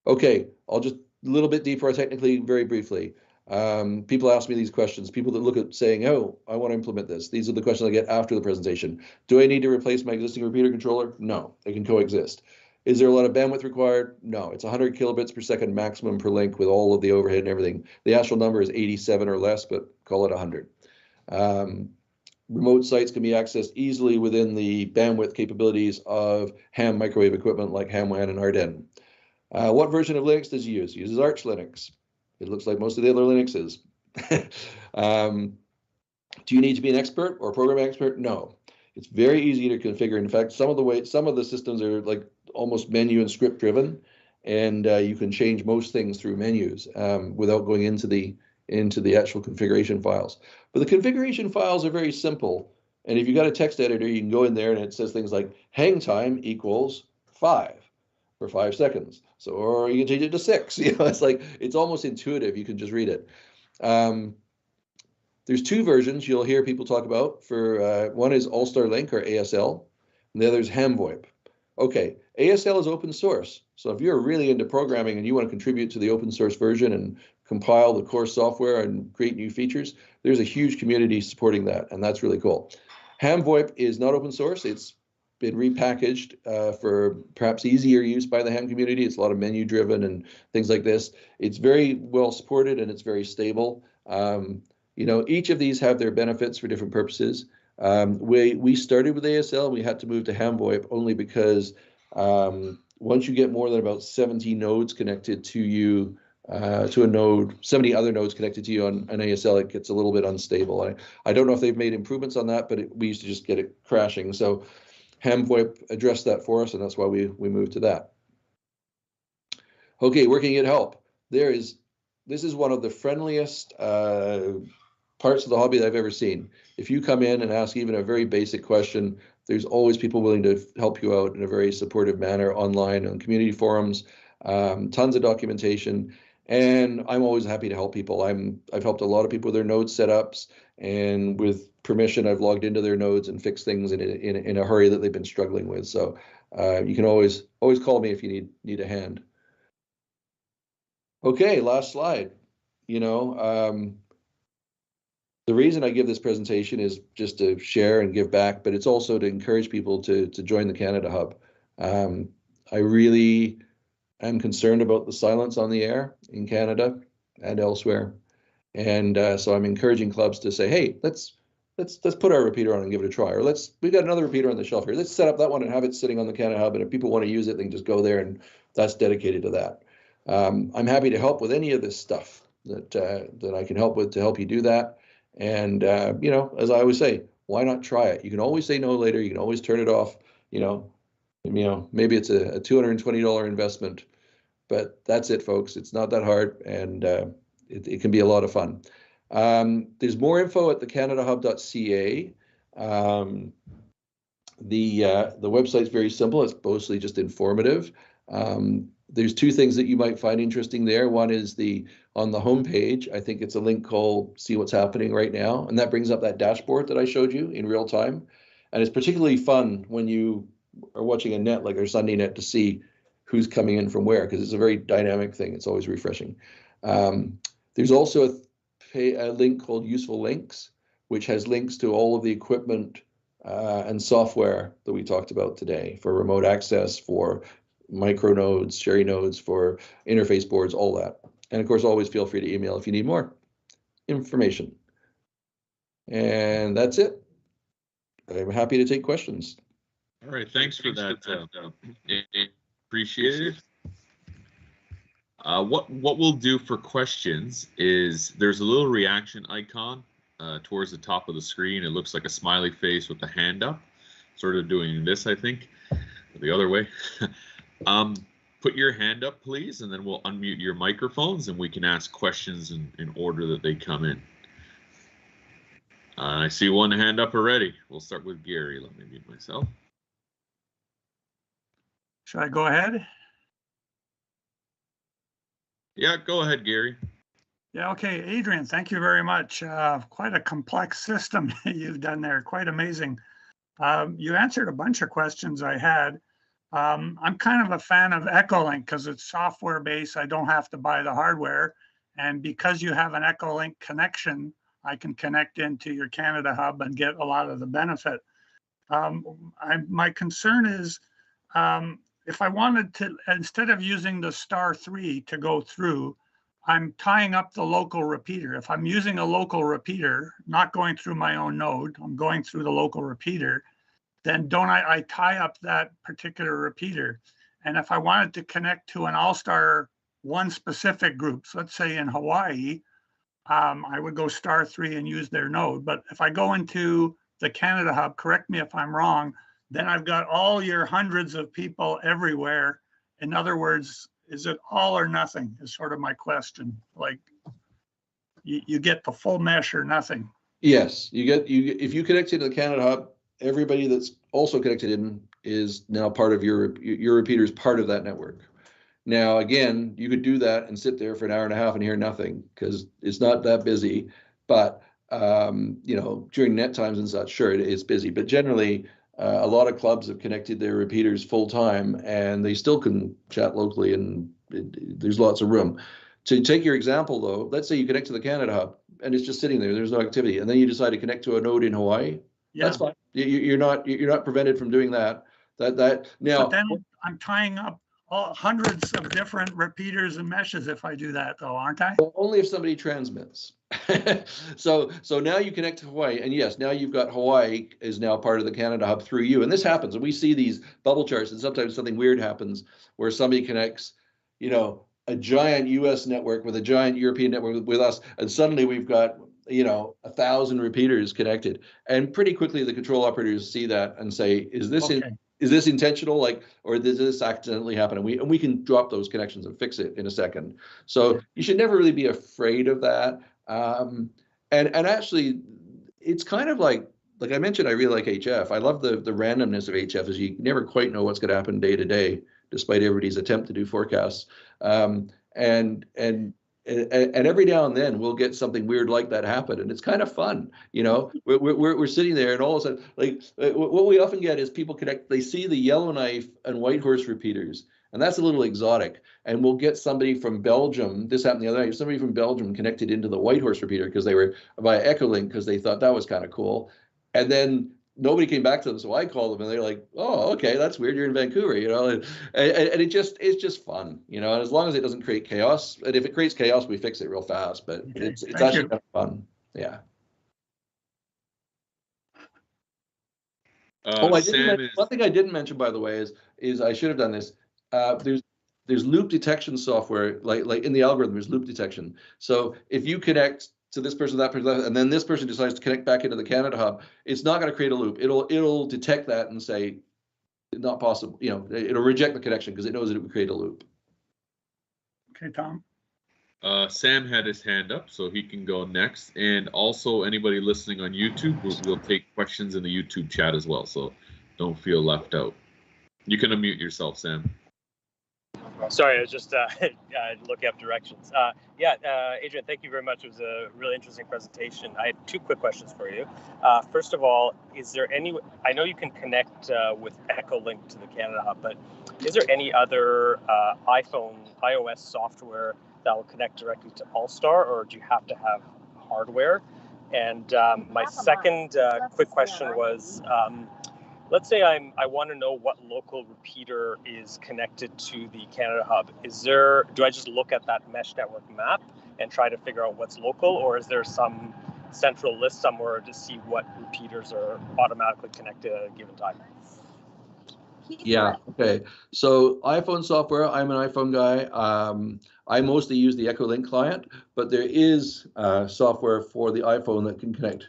Okay, I'll just a little bit deeper technically, very briefly. People ask me these questions. People that look at saying, oh, I want to implement this. These are the questions I get after the presentation. Do I need to replace my existing repeater controller? No, they can coexist. Is there a lot of bandwidth required? No, it's 100 kilobits per second maximum per link with all of the overhead and everything. The actual number is 87 or less, but call it 100. Remote sites can be accessed easily within the bandwidth capabilities of ham microwave equipment like HamWAN and Ardenn. What version of Linux does it use? It uses Arch Linux. It looks like most of the other Linuxes. Do you need to be an expert or programming expert? No. It's very easy to configure. In fact, some of the systems are like almost menu and script driven, and you can change most things through menus without going into the actual configuration files. But the configuration files are very simple. And if you've got a text editor, you can go in there and it says things like hang time equals 5 for 5 seconds. So, or you can change it to 6. It's almost intuitive. You can just read it. There's 2 versions you'll hear people talk about. For one is AllStar Link or ASL, and the other is Ham VoIP. Okay, ASL is open source. So if you're really into programming and you want to contribute to the open source version and compile the core software and create new features, there's a huge community supporting that, and that's really cool. Ham VoIP is not open source. It's been repackaged for perhaps easier use by the ham community. It's a lot of menu driven and things like this. It's very well supported and it's very stable. Each of these have their benefits for different purposes. We started with ASL. We had to move to ham VoIP only because once you get more than about 70 nodes connected to you, to a node, 70 other nodes connected to you on an ASL, it gets a little bit unstable. I don't know if they've made improvements on that, but we used to just get it crashing. So ham VoIP addressed that for us, and that's why we moved to that. Okay, working at help. This is one of the friendliest parts of the hobby that I've ever seen. If you come in and ask even a very basic question, there's always people willing to help you out in a very supportive manner online on community forums, tons of documentation, and I'm always happy to help people. I've helped a lot of people with their node setups, and with permission, I've logged into their nodes and fixed things in a hurry that they've been struggling with. So you can always call me if you need a hand. Okay, last slide. The reason I give this presentation is just to share and give back, but it's also to encourage people to join the Canada Hub. I really am concerned about the silence on the air in Canada and elsewhere. And so I'm encouraging clubs to say, hey, let's put our repeater on and give it a try. Or we've got another repeater on the shelf here. Let's set up that one and have it sitting on the Canada Hub. And if people want to use it, they can just go there, and that's dedicated to that. I'm happy to help with any of this stuff that I can help with to help you do that. And as I always say, why not try it? You can always say no later. You can always turn it off. Maybe it's a $220 investment, but that's it, folks. It's not that hard, and it can be a lot of fun. There's more info at the canadahub.ca. The website's very simple. It's mostly just informative. There's two things that you might find interesting there. One is on the homepage, I think it's a link called See What's Happening Right Now, and that brings up that dashboard that I showed you in real time. And it's particularly fun when you are watching a net like our Sunday net to see who's coming in from where, because it's a very dynamic thing. It's always refreshing. There's also a link called Useful Links, which has links to all of the equipment and software that we talked about today for remote access, for micro nodes, sharing nodes, for interface boards, all that. And of course, always feel free to email if you need more information. And that's it. I'm happy to take questions. All right, thanks for that. Appreciate it. What we'll do for questions is there's a little reaction icon towards the top of the screen. It looks like a smiley face with the hand up, sort of doing this, I think, the other way. Put your hand up, please, and then we'll unmute your microphones and we can ask questions in order that they come in. I see one hand up already. We'll start with Gary. Let me mute myself. Should I go ahead? Yeah, go ahead, Gary. Yeah, okay, Adrian, thank you very much. Quite a complex system you've done there, quite amazing. You answered a bunch of questions I had. I'm kind of a fan of Echolink because it's software based. I don't have to buy the hardware. And because you have an Echolink connection, I can connect into your Canada Hub and get a lot of the benefit. My concern is if I wanted to, instead of using the *3 to go through, I'm tying up the local repeater. If I'm using a local repeater, not going through my own node, I'm going through the local repeater, then don't I tie up that particular repeater. And if I wanted to connect to an AllStar one specific group, so let's say in Hawaii, I would go *3 and use their node. But if I go into the Canada Hub, correct me if I'm wrong, then I've got all your hundreds of people everywhere. In other words, is it all or nothing is sort of my question. Like you get the full mesh or nothing. Yes, if you connect to the Canada Hub, everybody that's also connected in is now part of your repeater is part of that network. Now, again, you could do that and sit there for an hour and a half and hear nothing because it's not that busy. But during net times and such, sure, it is busy. But generally, a lot of clubs have connected their repeaters full time, and they still can chat locally, and there's lots of room. To take your example, though, let's say you connect to the Canada Hub and it's just sitting there. There's no activity, and then you decide to connect to a node in Hawaii. Yeah. That's fine. You're not prevented from doing that. Now. But then I'm tying up hundreds of different repeaters and meshes if I do that, though, aren't I? Well, only if somebody transmits. So now you connect to Hawaii, and yes, now you've got Hawaii is now part of the Canada Hub through you, and this happens, and we see these bubble charts, and sometimes something weird happens where somebody connects, a giant U.S. network with a giant European network with us, and suddenly we've got 1,000 repeaters connected, and pretty quickly the control operators see that and say, is this intentional, or does this accidentally happen? And we can drop those connections and fix it in a second. So you should never really be afraid of that. And actually, it's kind of like I mentioned, I really like HF. I love the randomness of HF, as you never quite know what's going to happen day to day, despite everybody's attempt to do forecasts. And every now and then we'll get something weird like that happen, and it's kind of fun. We're sitting there, and all of a sudden, what we often get is people connect. They see the Yellowknife and Whitehorse repeaters, and that's a little exotic. And we'll get somebody from Belgium. This happened the other night. Somebody from Belgium connected into the Whitehorse repeater because they were via Echolink because they thought that was kind of cool. And then nobody came back to them, so I called them, and they're like, "Oh, okay, that's weird. You're in Vancouver, and it's just fun, And as long as it doesn't create chaos, and if it creates chaos, we fix it real fast. But okay. it's actually kind of fun, yeah. One thing I didn't mention, by the way, is I should have done this. There's loop detection software, like in the algorithm, there's loop detection. So if you connect to this person, that person, and then this person decides to connect back into the Canada hub, it's not going to create a loop. It'll detect that and say, not possible. You know, it'll reject the connection because it knows that it would create a loop. Okay, Tom. Sam had his hand up, so he can go next. And also, anybody listening on YouTube, we'll take questions in the YouTube chat as well, so don't feel left out. You can unmute yourself, Sam. Sorry, I was just looking up directions. Adrian, thank you very much. It was a really interesting presentation. I had two quick questions for you. First of all, is there any, I know you can connect with Echolink to the Canada Hub, but is there any other iOS software that will connect directly to AllStar, or do you have to have hardware? And my second quick question was, let's say I want to know what local repeater is connected to the Canada Hub. Do I just look at that mesh network map and try to figure out what's local, or is there some central list somewhere to see what repeaters are automatically connected at a given time? Yeah, okay. So iPhone software, I'm an iPhone guy. I mostly use the Echolink client, but there is software for the iPhone that can connect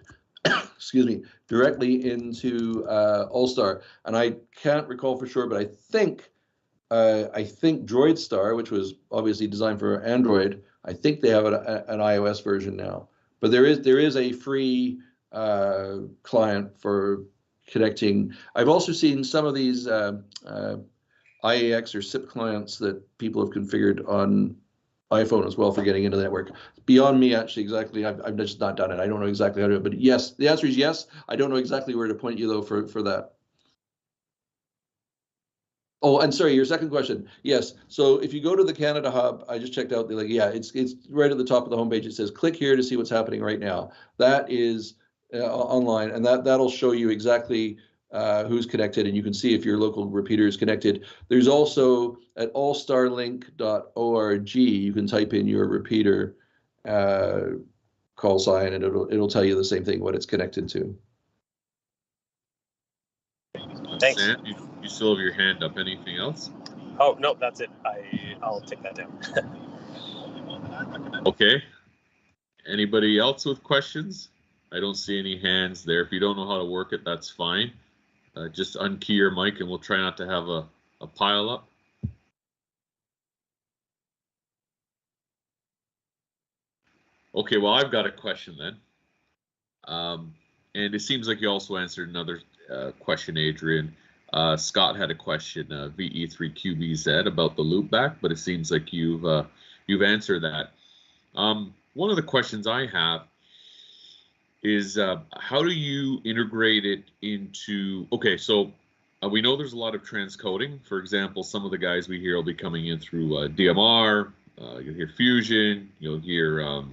excuse me, directly into AllStar. And I can't recall for sure, but I think DroidStar, which was obviously designed for Android, I think they have an iOS version now. But there is a free client for connecting. I've also seen some of these IAX or SIP clients that people have configured on iPhone as well for getting into the network. Beyond me, actually, exactly. I've just not done it. I don't know exactly how to do it, but yes, the answer is yes. I don't know exactly where to point you though for that. Oh, and sorry, your second question. Yes. So if you go to the Canada Hub, I just checked out it's right at the top of the homepage. It says click here to see what's happening right now. That is online, and that'll show you exactly who's connected, and you can see if your local repeater is connected. There's also at allstarlink.org, you can type in your repeater call sign, and it'll tell you the same thing, what it's connected to. Thanks. Sam, you still have your hand up. Anything else? Oh, no, that's it. I'll take that down. Okay. Anybody else with questions? I don't see any hands there. If you don't know how to work it, that's fine. Just unkey your mic and we'll try not to have a pile up. Okay, well, I've got a question then. And it seems like you also answered another question, Adrian. Scott had a question, VE3QBZ, about the loopback, but it seems like you've answered that. One of the questions I have is how do you integrate it into, okay, so we know there's a lot of transcoding. For example, some of the guys we hear will be coming in through DMR, you'll hear Fusion, you'll hear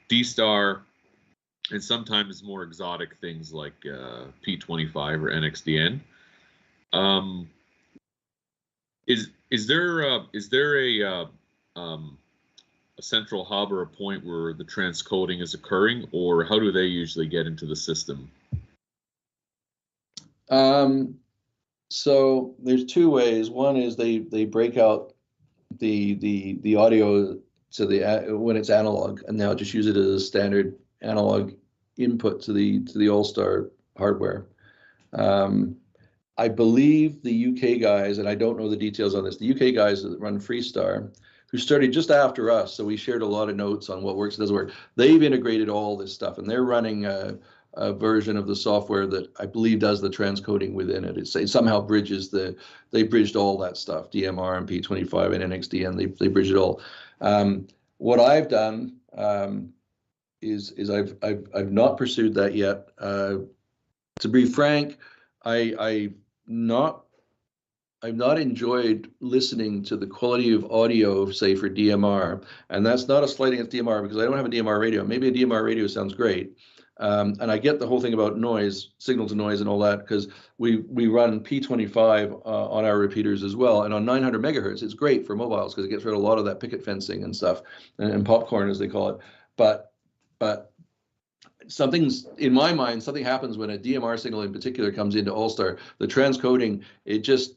D-Star, and sometimes more exotic things like P25 or NXDN. Is there a central hub or a point where the transcoding is occurring, or how do they usually get into the system? So there's two ways. One is they break out the audio to when it's analog, and they'll just use it as a standard analog input to the AllStar hardware. I believe the UK guys, and I don't know the details on this, the UK guys that run Freestar, who started just after us, so we shared a lot of notes on what works and doesn't work. They've integrated all this stuff, and they're running a version of the software that I believe does the transcoding within it. It somehow bridges they bridged all that stuff, DMR and P25 and NXDN, they bridged it all. What I've done is I've not pursued that yet. To be frank, I've not enjoyed listening to the quality of audio, say for DMR, and that's not a slight against DMR because I don't have a DMR radio. Maybe a DMR radio sounds great, and I get the whole thing about noise, signal to noise, and all that because we run P25 on our repeaters as well, and on 900 megahertz, it's great for mobiles because it gets rid of a lot of that picket fencing and stuff, and popcorn as they call it. But something's, in my mind, something happens when a DMR signal in particular comes into AllStar. The transcoding, it just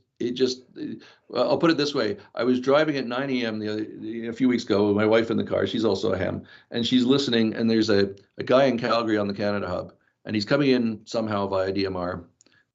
I'll put it this way. I was driving at 9 a.m. a few weeks ago with my wife in the car. She's also a ham, and she's listening, and there's a guy in Calgary on the Canada hub, and he's coming in somehow via DMR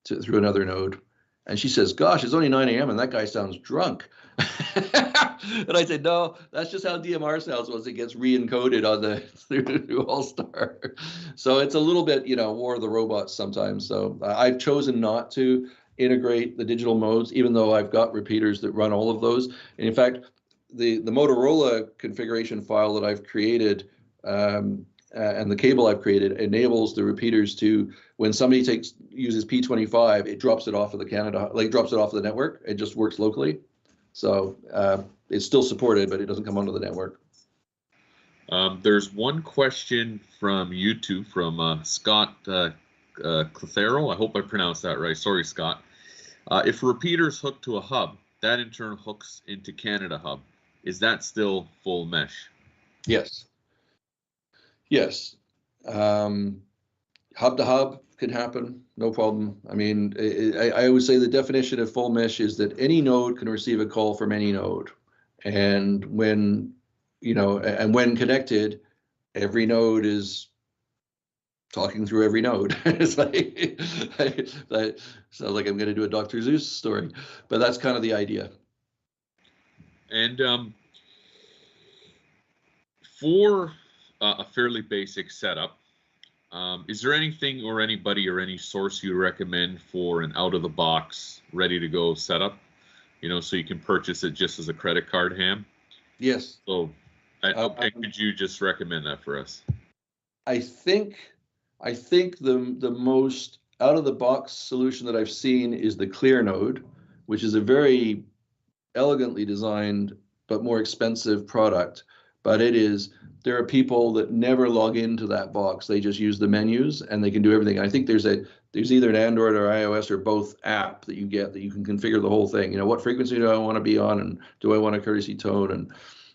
through another node. And she says, gosh, it's only 9 a.m. and that guy sounds drunk. And I said, no, that's just how DMR sounds once it gets re-encoded on through AllStar. So it's a little bit, War of the Robots sometimes. So I've chosen not to integrate the digital modes, even though I've got repeaters that run all of those. And in fact, the Motorola configuration file that I've created and the cable I've created enables the repeaters to, when somebody uses P25, it drops it off of drops it off of the network. It just works locally. So it's still supported, but it doesn't come onto the network. There's one question from YouTube from Scott Clethero. I hope I pronounced that right. Sorry, Scott. If a repeater is hooked to a hub, that in turn hooks into Canada hub. Is that still full mesh? Yes. Yes. Hub to hub can happen, no problem. I mean, I would say the definition of full mesh is that any node can receive a call from any node. And when connected, every node is talking through every node. It's sounds like I'm going to do a Dr. Seuss story, but that's kind of the idea. And for a fairly basic setup, is there anything or anybody or any source you recommend for an out-of-the-box, ready-to-go setup? So you can purchase it just as a credit card ham? Yes. So could you just recommend that for us? I think the most out-of-the-box solution that I've seen is the Clear node, which is a very elegantly designed but more expensive product. But there are people that never log into that box. They just use the menus and they can do everything. I think there's either an Android or iOS or both app that you get that you can configure the whole thing. What frequency do I want to be on, and do I want a courtesy tone, and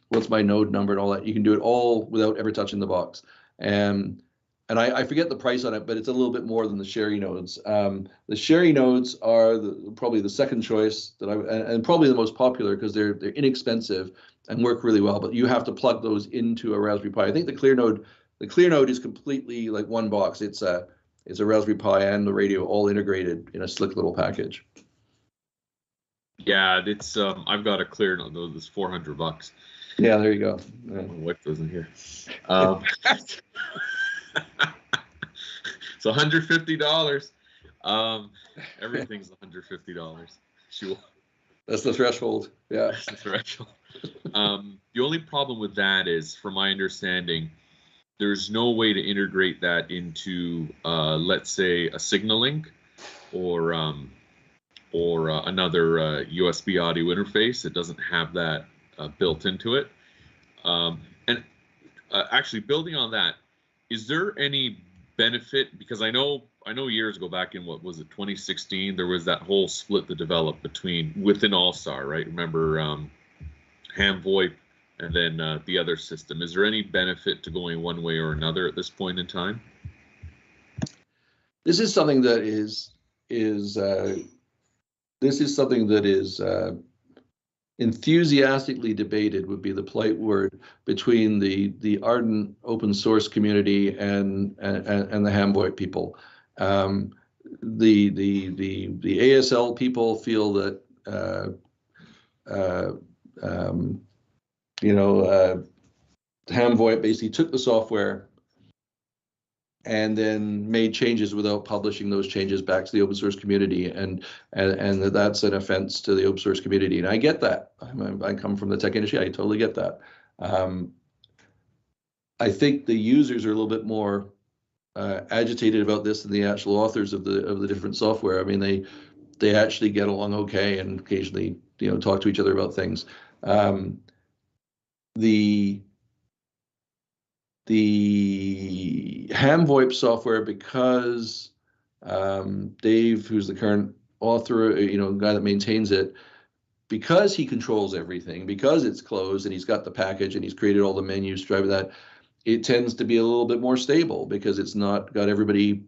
what's my node number and all that. You can do it all without ever touching the box. And I forget the price on it, but it's a little bit more than the Sherry nodes. The Sherry nodes are probably the second choice and probably the most popular because they're inexpensive and work really well. But you have to plug those into a Raspberry Pi. I think the Clear node is completely like one box. It's a Raspberry Pi and the radio all integrated in a slick little package. Yeah, it's I've got a Clear node. It's $400. Yeah, there you go. My wife wasn't here. So $150. Everything's $150. That's the threshold. Yeah. That's the threshold. The only problem with that is, from my understanding, there's no way to integrate that into, let's say, a signal link or another USB audio interface. It doesn't have that built into it. Actually, building on that, is there any benefit? Because I know years ago, back in 2016, there was that whole split that developed within AllStar, right? Remember ham VoIP and then the other system. Is there any benefit to going one way or another at this point in time? This is something that is enthusiastically debated, would be the polite word, between the ardent open source community and the ham VoIP people. The ASL people feel that ham VoIP basically took the software and then made changes without publishing those changes back to the open source community, and that's an offense to the open source community. And I get that. I come from the tech industry. I totally get that. I think the users are a little bit more agitated about this than the actual authors of the different software. I mean, they actually get along okay and occasionally talk to each other about things. The ham VoIP software, because Dave, who's the current author, guy that maintains it, because he controls everything, because it's closed and he's got the package and he's created all the menus driving that, it tends to be a little bit more stable because it's not got everybody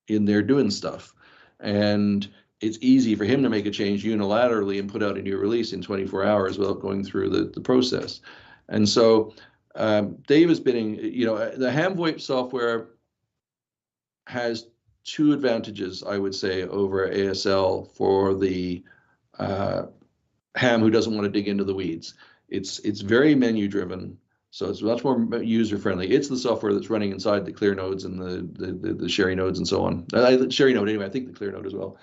in there doing stuff. And it's easy for him to make a change unilaterally and put out a new release in 24 hours without going through the process. And so Dave has been, the ham VoIP software has two advantages, I would say, over ASL for the ham who doesn't want to dig into the weeds. It's very menu driven, so it's much more user friendly. It's the software that's running inside the clear nodes and the Sherry nodes and so on. Sherry node anyway, I think the clear node as well.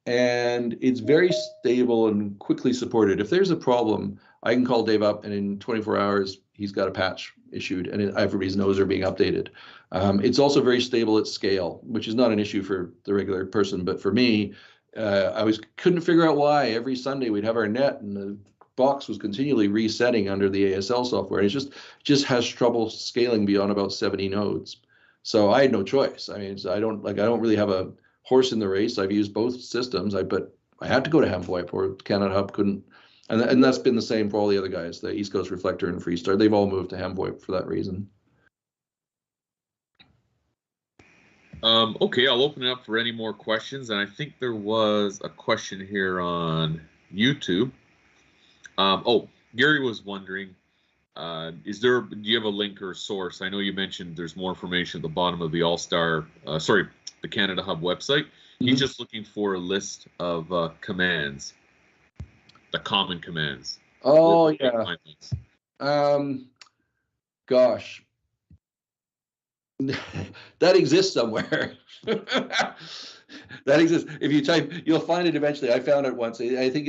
And it's very stable and quickly supported. If there's a problem, I can call Dave up and in 24 hours, he's got a patch issued and everybody's nodes are being updated. It's also very stable at scale, which is not an issue for the regular person, but for me, I couldn't figure out why every Sunday we'd have our net and the box was continually resetting under the ASL software. And it just has trouble scaling beyond about 70 nodes. So I had no choice. I mean, I don't really have a horse in the race. I've used both systems, but I had to go to ham VoIP or Canada Hub couldn't. And that's been the same for all the other guys, the East Coast Reflector and Freestar. They've all moved to ham VoIP for that reason. Okay, I'll open it up for any more questions. And I think there was a question here on YouTube. Gary was wondering, do you have a link or source? I know you mentioned there's more information at the bottom of the AllStar, the Canada Hub website. Mm-hmm. He's just looking for a list of commands, the common commands. Oh, yeah. Gosh. That exists somewhere. That exists. If you type, you'll find it eventually. I found it once. I think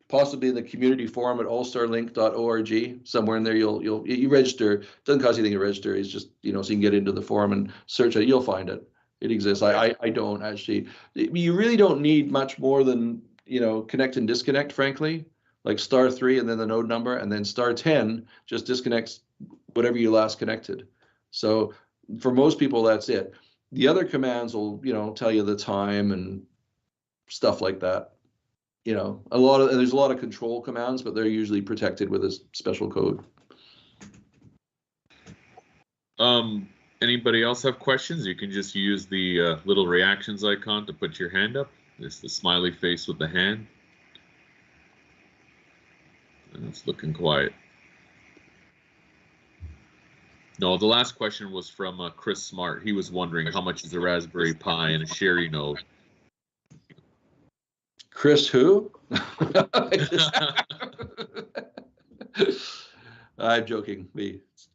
possibly in the community forum at allstarlink.org. Somewhere in there, you register. It doesn't cost you anything to register. It's just, so you can get into the forum and search it. You'll find it. It exists. I don't actually. You really don't need much more than connect and disconnect. Frankly, like *3 and then the node number, and then *10 just disconnects whatever you last connected. So for most people, that's it. The other commands will, tell you the time and stuff like that. There's a lot of control commands, but they're usually protected with a special code. Anybody else have questions? You can just use the little reactions icon to put your hand up. It's the smiley face with the hand. And it's looking quiet. No, the last question was from Chris Smart. He was wondering how much is a Raspberry Pi and a Sherry node. Chris who? I'm joking.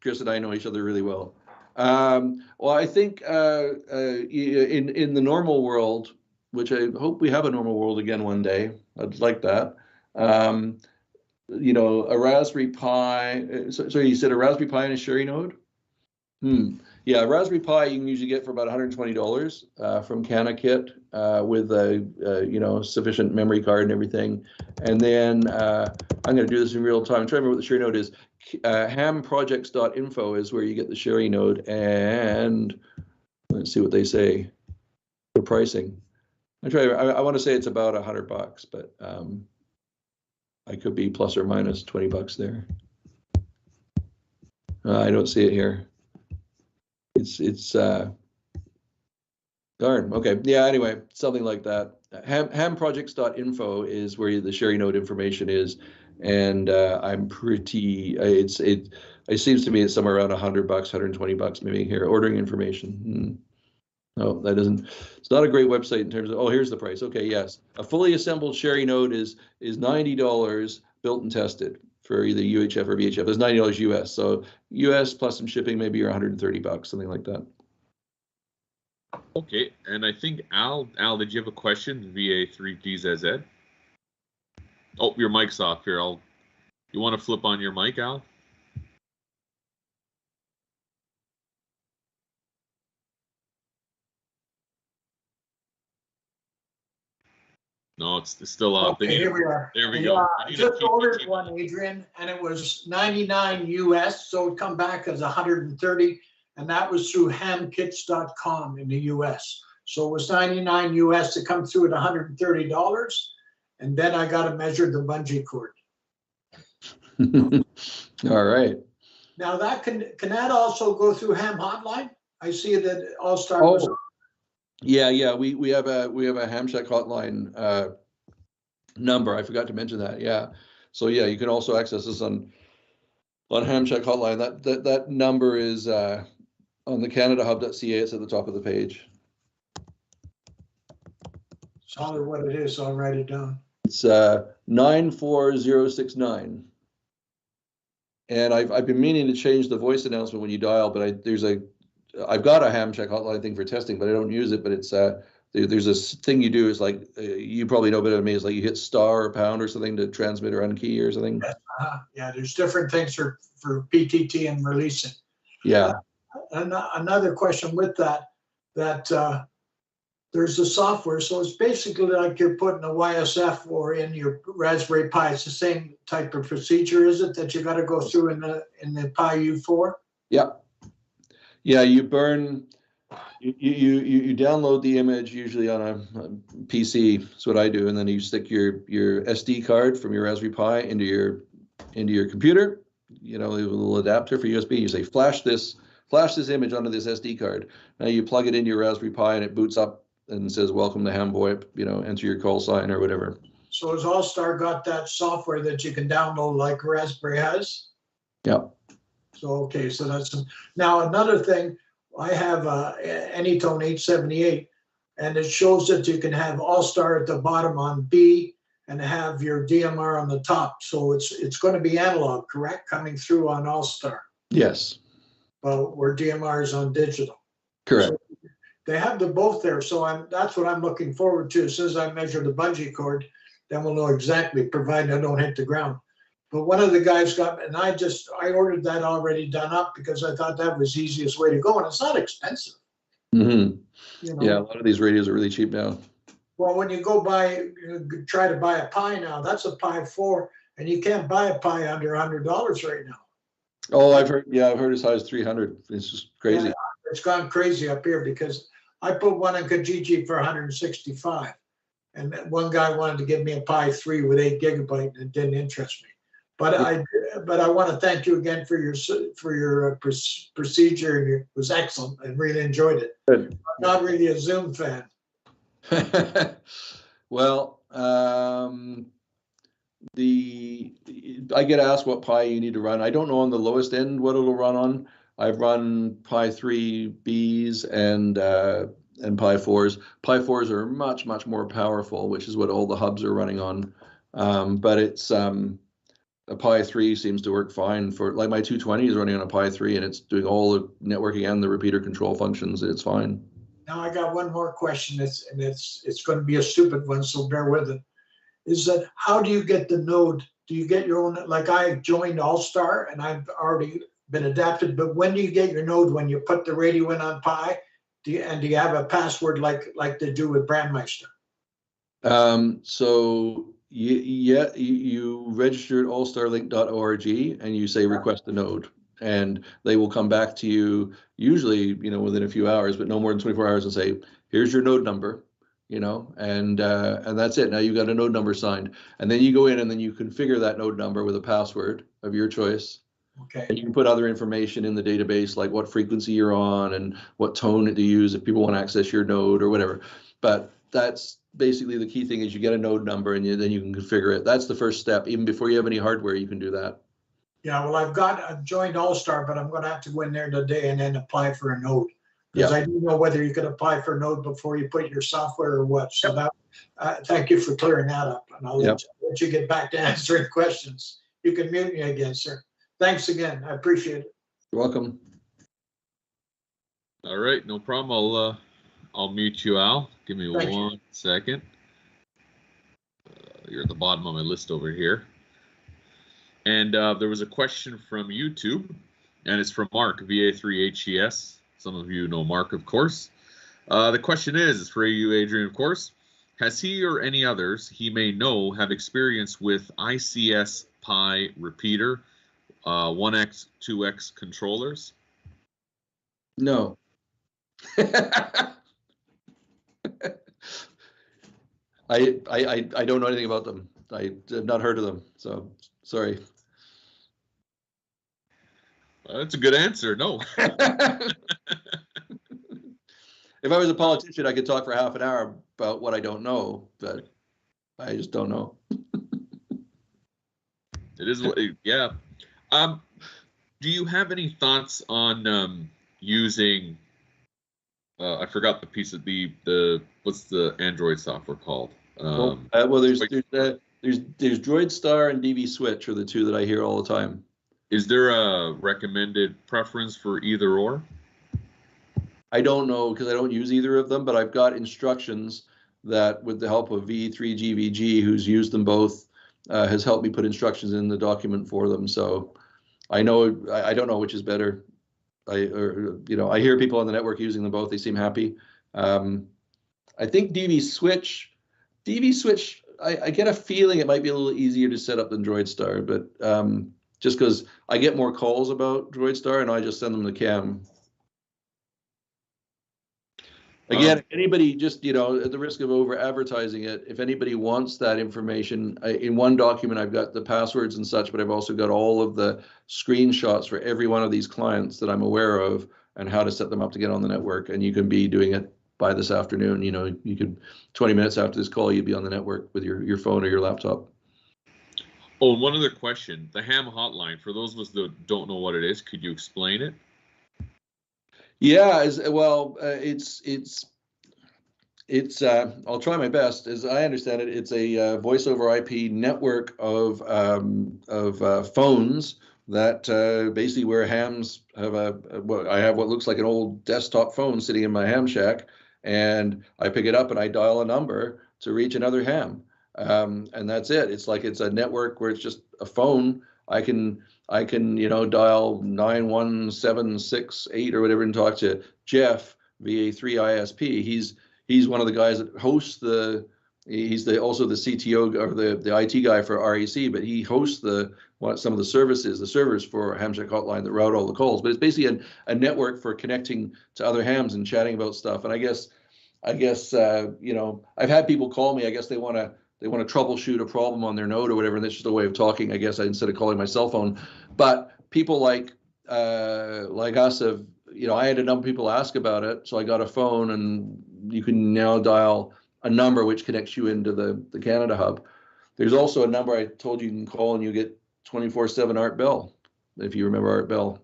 Chris and I know each other really well. Well, I think in the normal world, which I hope we have a normal world again one day. I'd like that. A Raspberry Pi. So you said a Raspberry Pi and a Sherry node? Yeah, a Raspberry Pi you can usually get for about $120 from CanaKit with a sufficient memory card and everything. And then I'm going to do this in real time. I'm trying to remember what the Sherry node is. Hamprojects.info is where you get the Sherry node, and let's see what they say for pricing. I want to say it's about $100, but I could be plus or minus $20 there. I don't see it here. It's darn. Okay. Yeah. Anyway, something like that. Hamprojects.info is where the Sherry node information is, and I'm pretty. It seems to me it's somewhere around $100, $120 maybe here. Ordering information. No, that doesn't. It's not a great website in terms of. Oh, here's the price. Okay. Yes, a fully assembled Sherry node is $90 built and tested for either UHF or VHF. It's $90 US. So US plus some shipping, maybe you're $130, something like that. Okay, and I think Al, did you have a question? VA3DZZ. Oh, your mic's off here. You want to flip on your mic, Al? No, it's still out. Okay, here we are. There we go. I just ordered one, Adrian, and it was $99 US, so it come back as $130, and that was through hamkits.com in the US. So it was $99 US to come through at $130, and then I got to measure the bungee cord. All right. Now that can that also go through Ham Hotline? I see that AllStar was on. Yeah. We have a ham check hotline number. I forgot to mention that. Yeah. So yeah, you can also access us on ham check hotline. That number is on the CanadaHub.ca. It's at the top of the page. Solid what it is, I'll write it down. It's 94069. And I've been meaning to change the voice announcement when you dial, but I've got a ham check hotline thing for testing, but I don't use it. But it's there's this thing you do is like you probably know better than me, is like you hit star or pound or something to transmit or unkey or something. Yeah, there's different things for PTT and releasing. Yeah. Another question with that there's the software, so it's basically like you're putting a YSF or in your Raspberry Pi. It's the same type of procedure, is it, that you got to go through in the Pi U4? Yeah. Yeah, you download the image usually on a PC. That's what I do, and then you stick your SD card from your Raspberry Pi into your computer. You know, a little adapter for USB. You say flash this image onto this SD card. Now you plug it into your Raspberry Pi and it boots up and says welcome to Ham VoIP. You know, enter your call sign or whatever. So has AllStar got that software that you can download like Raspberry has? Yeah. So okay, so that's now another thing. I have Anytone 878, and it shows that you can have AllStar at the bottom on B and have your DMR on the top. So it's going to be analog, correct? Coming through on AllStar. Yes. Well, where DMR is on digital. Correct. So they have the both there. So that's what I'm looking forward to. As soon as I measure the bungee cord, then we'll know exactly, provided I don't hit the ground. But one of the guys got, and I ordered that already done up because I thought that was the easiest way to go, and it's not expensive. Mm-hmm. You know? Yeah, a lot of these radios are really cheap now. Well, when you go try to buy a Pi now, that's a Pi 4, and you can't buy a Pi under $100 right now. Oh, I've heard as high as 300. It's just crazy. Yeah, it's gone crazy up here because I put one in Kijiji for 165, and one guy wanted to give me a Pi 3 with 8 gigabyte, and it didn't interest me. But I want to thank you again for your procedure. It was excellent. I really enjoyed it. Good. I'm not really a Zoom fan. Well, I get asked what Pi you need to run. I don't know on the lowest end what it'll run on. I've run Pi 3Bs and Pi 4s. Pi 4s are much more powerful, which is what all the hubs are running on. But it's a Pi 3 seems to work fine for, like, my 220 is running on a Pi 3 and it's doing all the networking and the repeater control functions. It's fine. Now I got one more question. It's going to be a stupid one, so bear with it. Is that how do you get the node? Do you get your own? Like I joined AllStar and I've already been adapted. But when do you get your node? When you put the radio in on Pi? Do you have a password like they do with Brandmeister? So you register at allstarlink.org and you say request a node, and they will come back to you usually, within a few hours, but no more than 24 hours, and say, here's your node number, and that's it. Now you've got a node number signed, and then you go in and then you configure that node number with a password of your choice. Okay. And you can put other information in the database, like what frequency you're on and what tone to use if people want to access your node or whatever. But that's basically the key thing, is you get a node number and then you can configure it. That's the first step. Even before you have any hardware, you can do that. Yeah, well, I've joined AllStar, but I'm going to have to go in there today and then apply for a node. Because I don't know whether you can apply for a node before you put your software or what. So that, thank you for clearing that up. And I'll let you get back to answering questions. You can mute me again, sir. Thanks again. I appreciate it. You're welcome. All right, no problem. I'll mute you, Al. Give me one second. You're at the bottom of my list over here. And there was a question from YouTube, and it's from Mark, VA3HES. Some of you know Mark, of course. The question is for you, Adrian, of course. Has he or any others he may know have experience with ICS Pi repeater, 1X, 2X controllers? No. I don't know anything about them. I have not heard of them, so sorry. That's a good answer. No. if I was a politician, I could talk for half an hour about what I don't know, but I just don't know. It is, yeah. Do you have any thoughts on using? I forgot the piece of the what's the Android software called? Well, there's Droid Star and DV Switch are the two that I hear all the time. Is there a recommended preference for either or? I don't know because I don't use either of them, but I've got instructions that with the help of V3GVG, who's used them both, has helped me put instructions in the document for them. So I know, I don't know which is better. I hear people on the network using them both. They seem happy. I think DV Switch, I get a feeling it might be a little easier to set up than Droid Star, but just because I get more calls about Droid Star and I just send them to Cam. Again, if anybody just, at the risk of over advertising it, if anybody wants that information, in one document, I've got the passwords and such, but I've also got all of the screenshots for every one of these clients that I'm aware of and how to set them up to get on the network. And you can be doing it by this afternoon. You could 20 minutes after this call, you'd be on the network with your phone or your laptop. Oh, and one other question. The ham hotline, for those of us that don't know what it is, could you explain it? Yeah, it's I'll try my best. As I understand it, it's a voice over IP network of phones that basically where hams have I have what looks like an old desktop phone sitting in my ham shack, and I pick it up and I dial a number to reach another ham, and that's it. It's like it's a network where it's just a phone. I can dial 91768 or whatever and talk to Jeff VA3ISP. He's one of the guys that hosts he's also the CTO or the IT guy for REC, but he hosts some of the servers for Hamshack Hotline that route all the calls. But it's basically a network for connecting to other hams and chatting about stuff. And I guess I've had people call me. I guess they want to troubleshoot a problem on their node or whatever, and that's just a way of talking, I guess, instead of calling my cell phone. But people like us have, I had a number of people ask about it, so I got a phone, and you can now dial a number which connects you into the Canada hub. There's also a number I told you can call, and you get 24/7 Art Bell, if you remember Art Bell.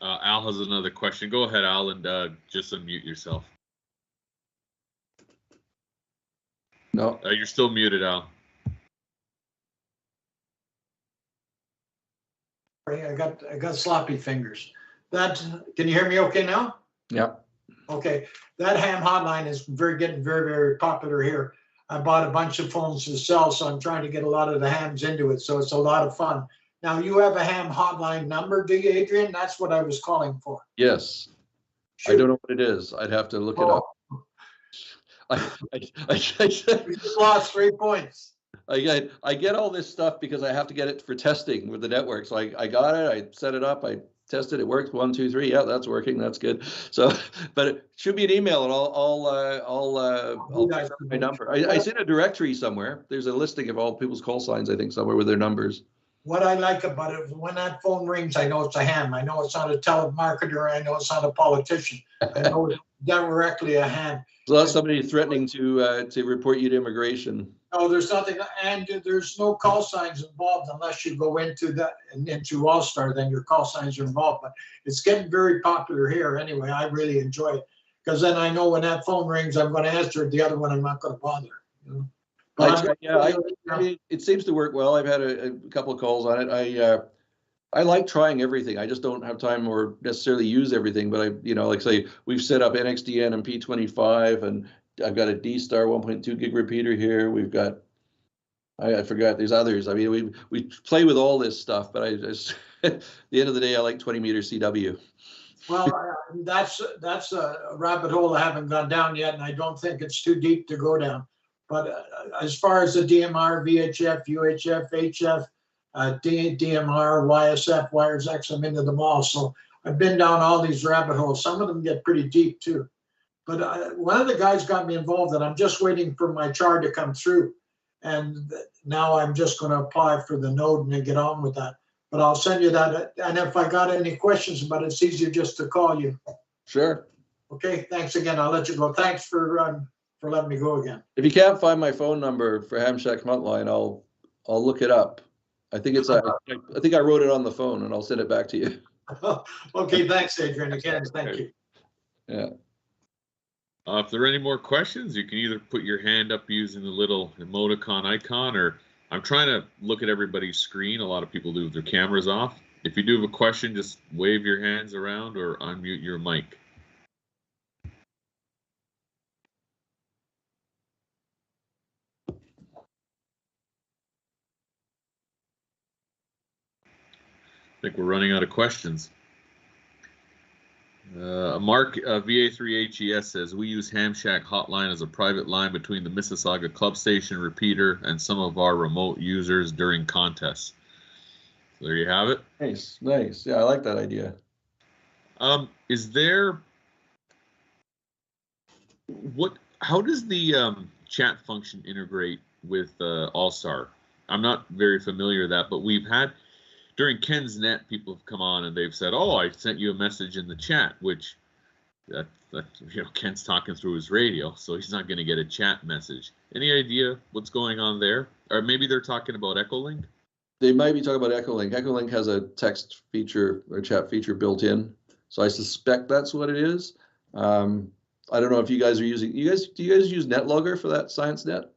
Al has another question. Go ahead, Al, and just unmute yourself. No. You're still muted, Al. I got sloppy fingers. Can you hear me okay now? Yeah. Okay. That ham hotline is getting very, very popular here. I bought a bunch of phones to sell, so I'm trying to get a lot of the hams into it. So it's a lot of fun. Now, you have a ham hotline number, do you, Adrian? That's what I was calling for. Yes. Shoot. I don't know what it is. I'd have to look it up. We just lost 3 points. I get all this stuff because I have to get it for testing with the network. So I got it, I set it up, I tested it, works 1, 2, 3. Yeah, that's working. That's good. So, but it should be an email, and I'll my number. I sent a directory somewhere. There's a listing of all people's call signs, I think, somewhere with their numbers. What I like about it, when that phone rings, I know it's a ham. I know it's not a telemarketer. I know it's not a politician. I know it's directly a ham. So that's somebody threatening to report you to immigration. No, there's nothing, and there's no call signs involved unless you go into AllStar, then your call signs are involved. But it's getting very popular here anyway. I really enjoy it because then I know when that phone rings, I'm going to answer it. The other one, I'm not going to bother. It seems to work well. I've had a couple of calls on it. I like trying everything. I just don't have time or necessarily use everything. But like say, we've set up NXDN and P25, and I've got a D-Star 1.2 gig repeater here. We've got, I forgot, there's others. I mean, we play with all this stuff, but I just, at the end of the day, I like 20 meter CW. Well, that's a rabbit hole I haven't gone down yet, and I don't think it's too deep to go down. But as far as the DMR, VHF, UHF, HF, DMR, YSF, Wires X, I'm into them all. So I've been down all these rabbit holes. Some of them get pretty deep too. But one of the guys got me involved, and I'm just waiting for my chart to come through. And now I'm just going to apply for the node and get on with that. but I'll send you that. And if I got any questions about it, it's easier just to call you. Sure. Okay, thanks again. I'll let you go. Thanks for letting me go again. If you can't find my phone number for Ham Shack Frontline, I'll look it up. I think it's I think I wrote it on the phone, and I'll send it back to you. Okay, thanks, Adrian. Again, thank you. Yeah. If there are any more questions, you can either put your hand up using the little emoticon icon, or I'm trying to look at everybody's screen. A lot of people do with their cameras off. If you do have a question, just wave your hands around or unmute your mic. I think we're running out of questions. Mark VA3HES says, we use Ham Shack hotline as a private line between the Mississauga club station repeater and some of our remote users during contests. So there you have it. Nice, nice. Yeah, I like that idea. Is there, how does the chat function integrate with AllStar? I'm not very familiar with that, but we've had, during Ken's Net, people have come on and they've said, "Oh, I sent you a message in the chat," which that Ken's talking through his radio, so he's not going to get a chat message. Any idea what's going on there? Or maybe they're talking about Echolink? They might be talking about Echolink. Echolink has a text feature or chat feature built in, so I suspect that's what it is. I don't know if you guys are using. Do you guys use NetLogger for that ScienceNet?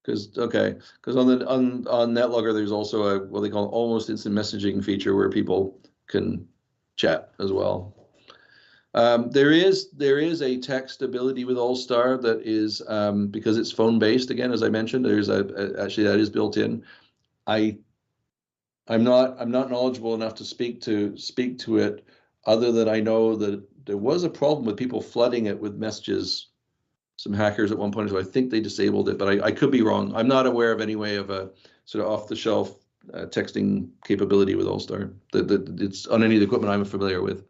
Because on NetLogger there's also a what they call almost instant messaging feature where people can chat as well. There is a text ability with AllStar that is because it's phone based again, as I mentioned. There's actually that is built in. I'm not knowledgeable enough to speak to it, other than I know that there was a problem with people flooding it with messages. Some hackers at one point, so I think they disabled it, but I could be wrong. I'm not aware of any way of a sort of off-the-shelf texting capability with AllStar. It's on any of the equipment I'm familiar with.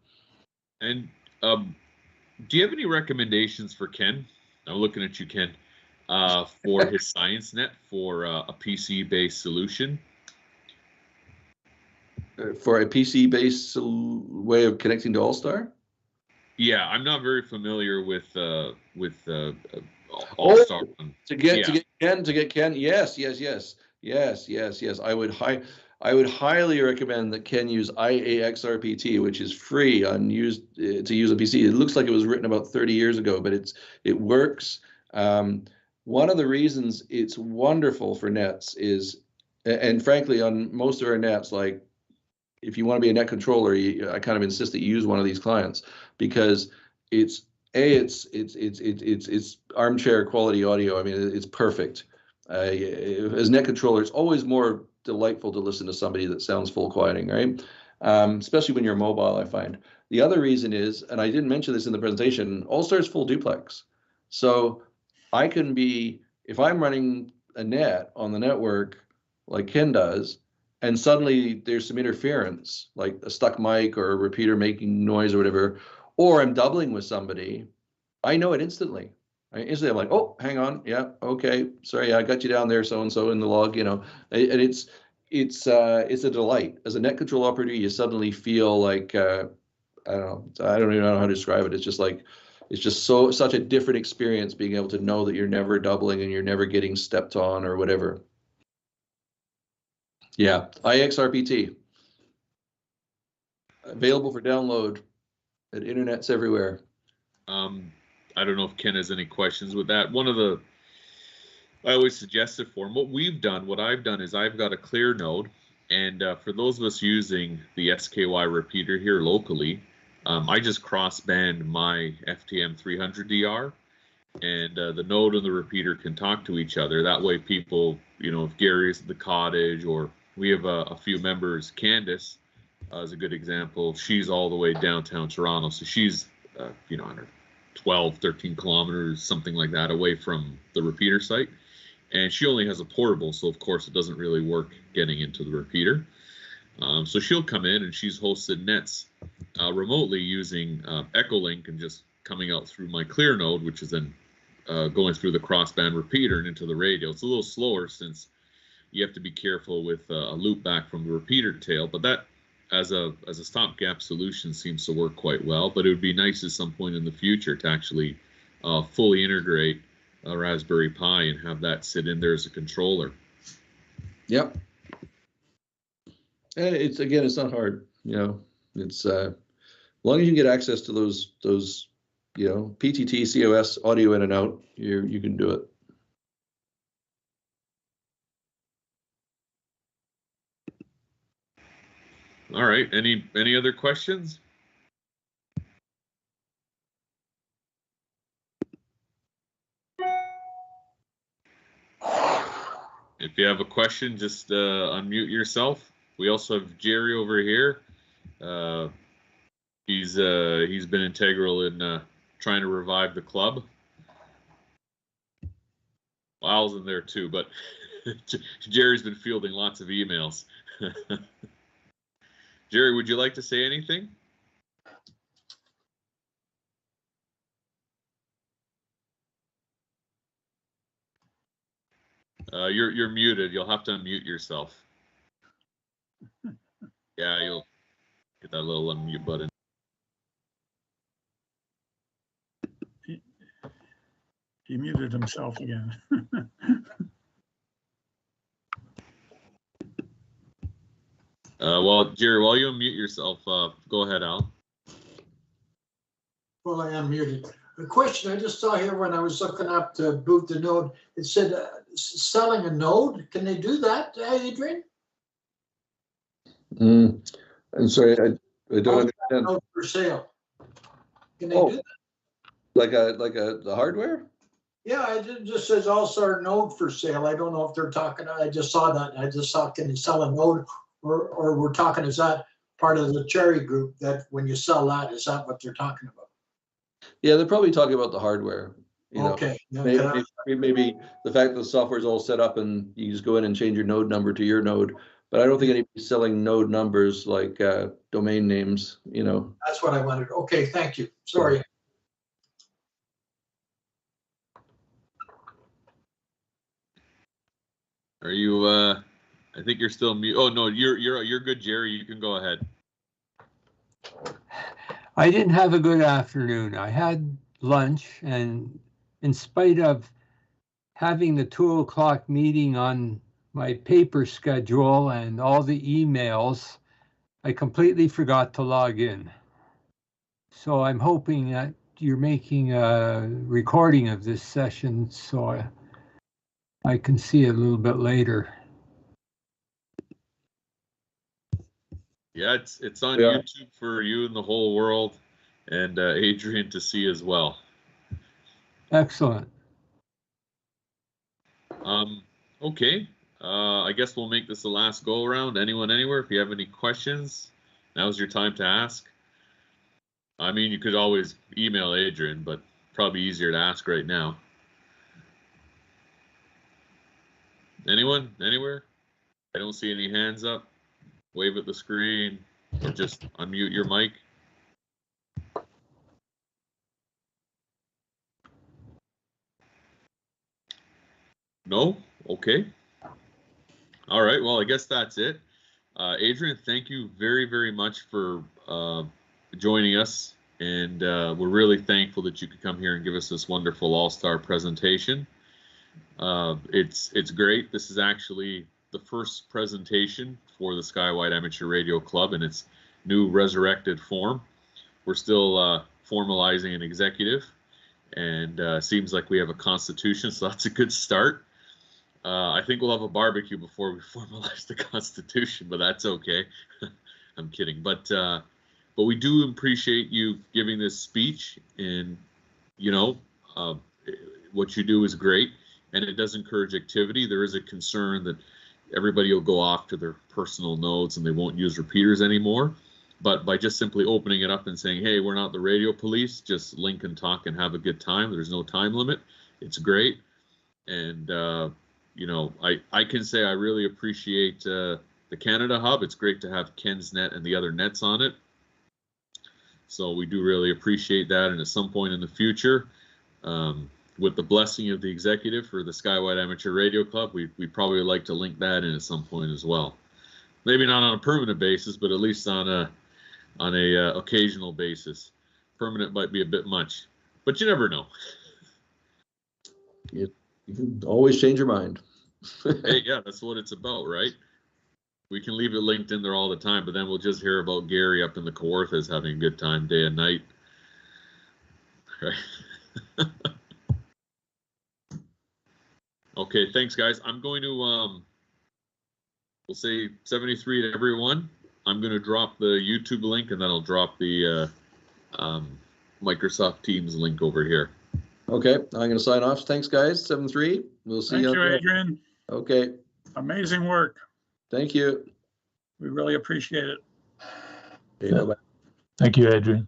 And do you have any recommendations for Ken? I'm looking at you, Ken, for his ScienceNet for a PC-based solution. For a PC-based way of connecting to AllStar? Yeah, I'm not very familiar with AllStar. To get Ken, yes. I would highly recommend that Ken use IAXRPT, which is free to use a PC. It looks like it was written about 30 years ago, but it works. One of the reasons it's wonderful for nets is, and frankly, on most of our nets, like if you want to be a net controller, I kind of insist that you use one of these clients because it's armchair quality audio. I mean, it's perfect. As net controller, it's always more delightful to listen to somebody that sounds full quieting, right? Especially when you're mobile, I find. The other reason is, and I didn't mention this in the presentation, AllStar is full duplex. So I can be, if I'm running a net on the network like Ken does, and suddenly there's some interference, like a stuck mic or a repeater making noise or whatever, or I'm doubling with somebody, I know it instantly. I'm like, oh, hang on, yeah, okay, sorry, I got you down there, so and so in the log, and it's a delight. As a net control operator, you suddenly feel like I don't even know how to describe it. It's just like such a different experience being able to know that you're never doubling and you're never getting stepped on or whatever. Yeah, IXRPT. Available for download at internets everywhere. I don't know if Ken has any questions with that. I always suggest it for him. What I've done is I've got a clear node, and for those of us using the SKY repeater here locally, I just cross-band my FTM 300DR, and the node and the repeater can talk to each other. That way people, if Gary's at the cottage, or we have a few members, Candace is a good example. She's all the way downtown Toronto, so she's, I don't know, 12, 13 kilometers, something like that, away from the repeater site. And she only has a portable, so of course it doesn't really work getting into the repeater. So she'll come in and she's hosted nets remotely using Echolink and just coming out through my clear node, which is then going through the crossband repeater and into the radio. It's a little slower since you have to be careful with a loop back from the repeater tail, but that as a stopgap solution seems to work quite well. But it would be nice at some point in the future to actually fully integrate a Raspberry Pi and have that sit in there as a controller. Yep. And it's not hard, you know. It's as long as you can get access to those you know, PTT, COS audio in and out, you can do it. All right. Any other questions? If you have a question, just unmute yourself. We also have Jerry over here. He's been integral in trying to revive the club. Lyle's in there too, but Jerry's been fielding lots of emails. Jerry, would you like to say anything? You're muted. You'll have to unmute yourself. Yeah, you'll get that little unmute button. He muted himself again. Well, Jerry, while you unmute yourself, go ahead, Al. Well, I am muted. A question I just saw here when I was looking up to boot the node, it said selling a node. Can they do that, Adrian? I'm sorry, I don't understand. Node for sale. Can they do that? Like the hardware? Yeah, it just says AllStar node for sale. I don't know if they're talking, I just saw that. I just thought, can you sell a node? Or we're talking, is that part of the Cherry group that when you sell that, is that what they're talking about? Yeah, they're probably talking about the hardware. You Okay. know, maybe the fact that the software is all set up and you just go in and change your node number to your node. But I don't think anybody's selling node numbers like domain names, you know. That's what I wanted. Okay, thank you. Sorry. Are you? I think you're still mute. Oh no, you're good, Jerry. You can go ahead. I didn't have a good afternoon. I had lunch, and in spite of having the 2 o'clock meeting on my paper schedule and all the emails, I completely forgot to log in. So I'm hoping that you're making a recording of this session so I can see it a little bit later. Yeah, it's on YouTube for you and the whole world, and Adrian to see as well. Excellent. Okay. I guess we'll make this the last go around. Anyone, anywhere? If you have any questions, now's your time to ask. I mean, you could always email Adrian, but probably easier to ask right now. Anyone, anywhere? I don't see any hands up. Wave at the screen or just unmute your mic. No? Okay. All right. Well, I guess that's it. Adrian, thank you very, very much for joining us. And we're really thankful that you could come here and give us this wonderful AllStar presentation. It's great. This is actually the first presentation for the Skywide Amateur Radio Club in its new resurrected form. We're still formalizing an executive, and seems like we have a constitution, so that's a good start. I think we'll have a barbecue before we formalize the constitution, but that's okay. I'm kidding. But we do appreciate you giving this speech, and you know, what you do is great, and it does encourage activity. There is a concern that everybody will go off to their personal nodes and they won't use repeaters anymore. But by just simply opening it up and saying, hey, we're not the radio police, just link and talk and have a good time. There's no time limit. It's great. And, you know, I can say I really appreciate the Canada Hub. It's great to have Ken's Net and the other nets on it. So we do really appreciate that. And at some point in the future, with the blessing of the executive for the Skywide Amateur Radio Club, we probably like to link that in at some point as well. Maybe not on a permanent basis, but at least on a occasional basis. Permanent might be a bit much, but you never know. You can always change your mind. Hey, yeah, that's what it's about, right? We can leave it linked in there all the time, but then we'll just hear about Gary up in the Kawarthas having a good time day and night. Right. Okay, thanks, guys. I'm going to, we'll say 73 to everyone. I'm going to drop the YouTube link, and then I'll drop the Microsoft Teams link over here. Okay, I'm going to sign off. Thanks, guys. 7-3. We'll see Thank you. you, Adrian. Okay. Amazing work. Thank you. We really appreciate it. Okay, bye-bye. Thank you, Adrian.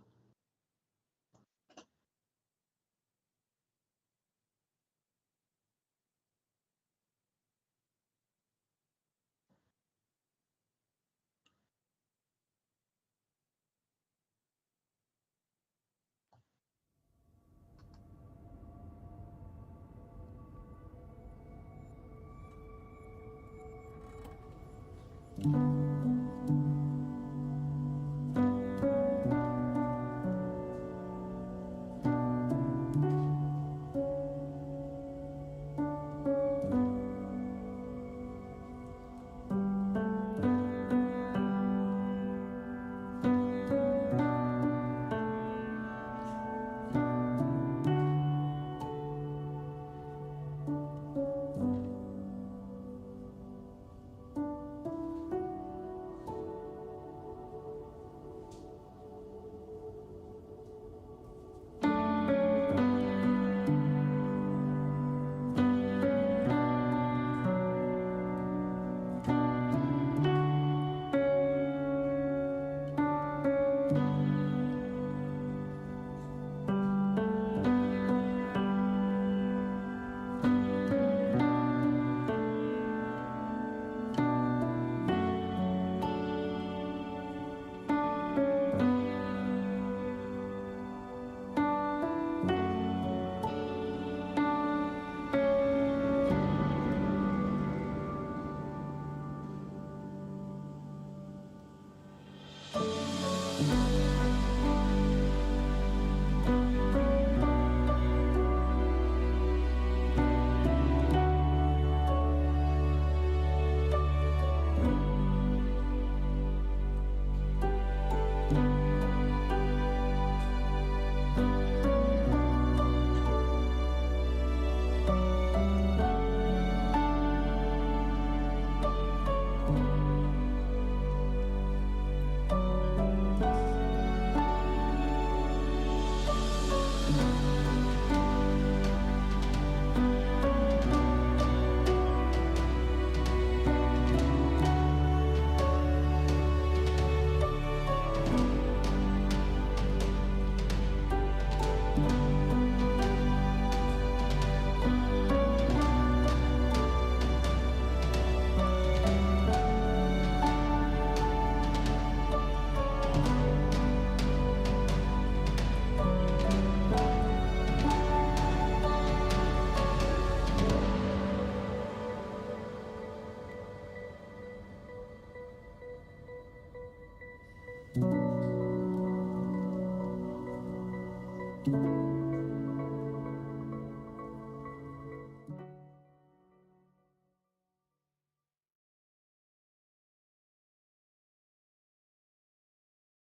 Thank you.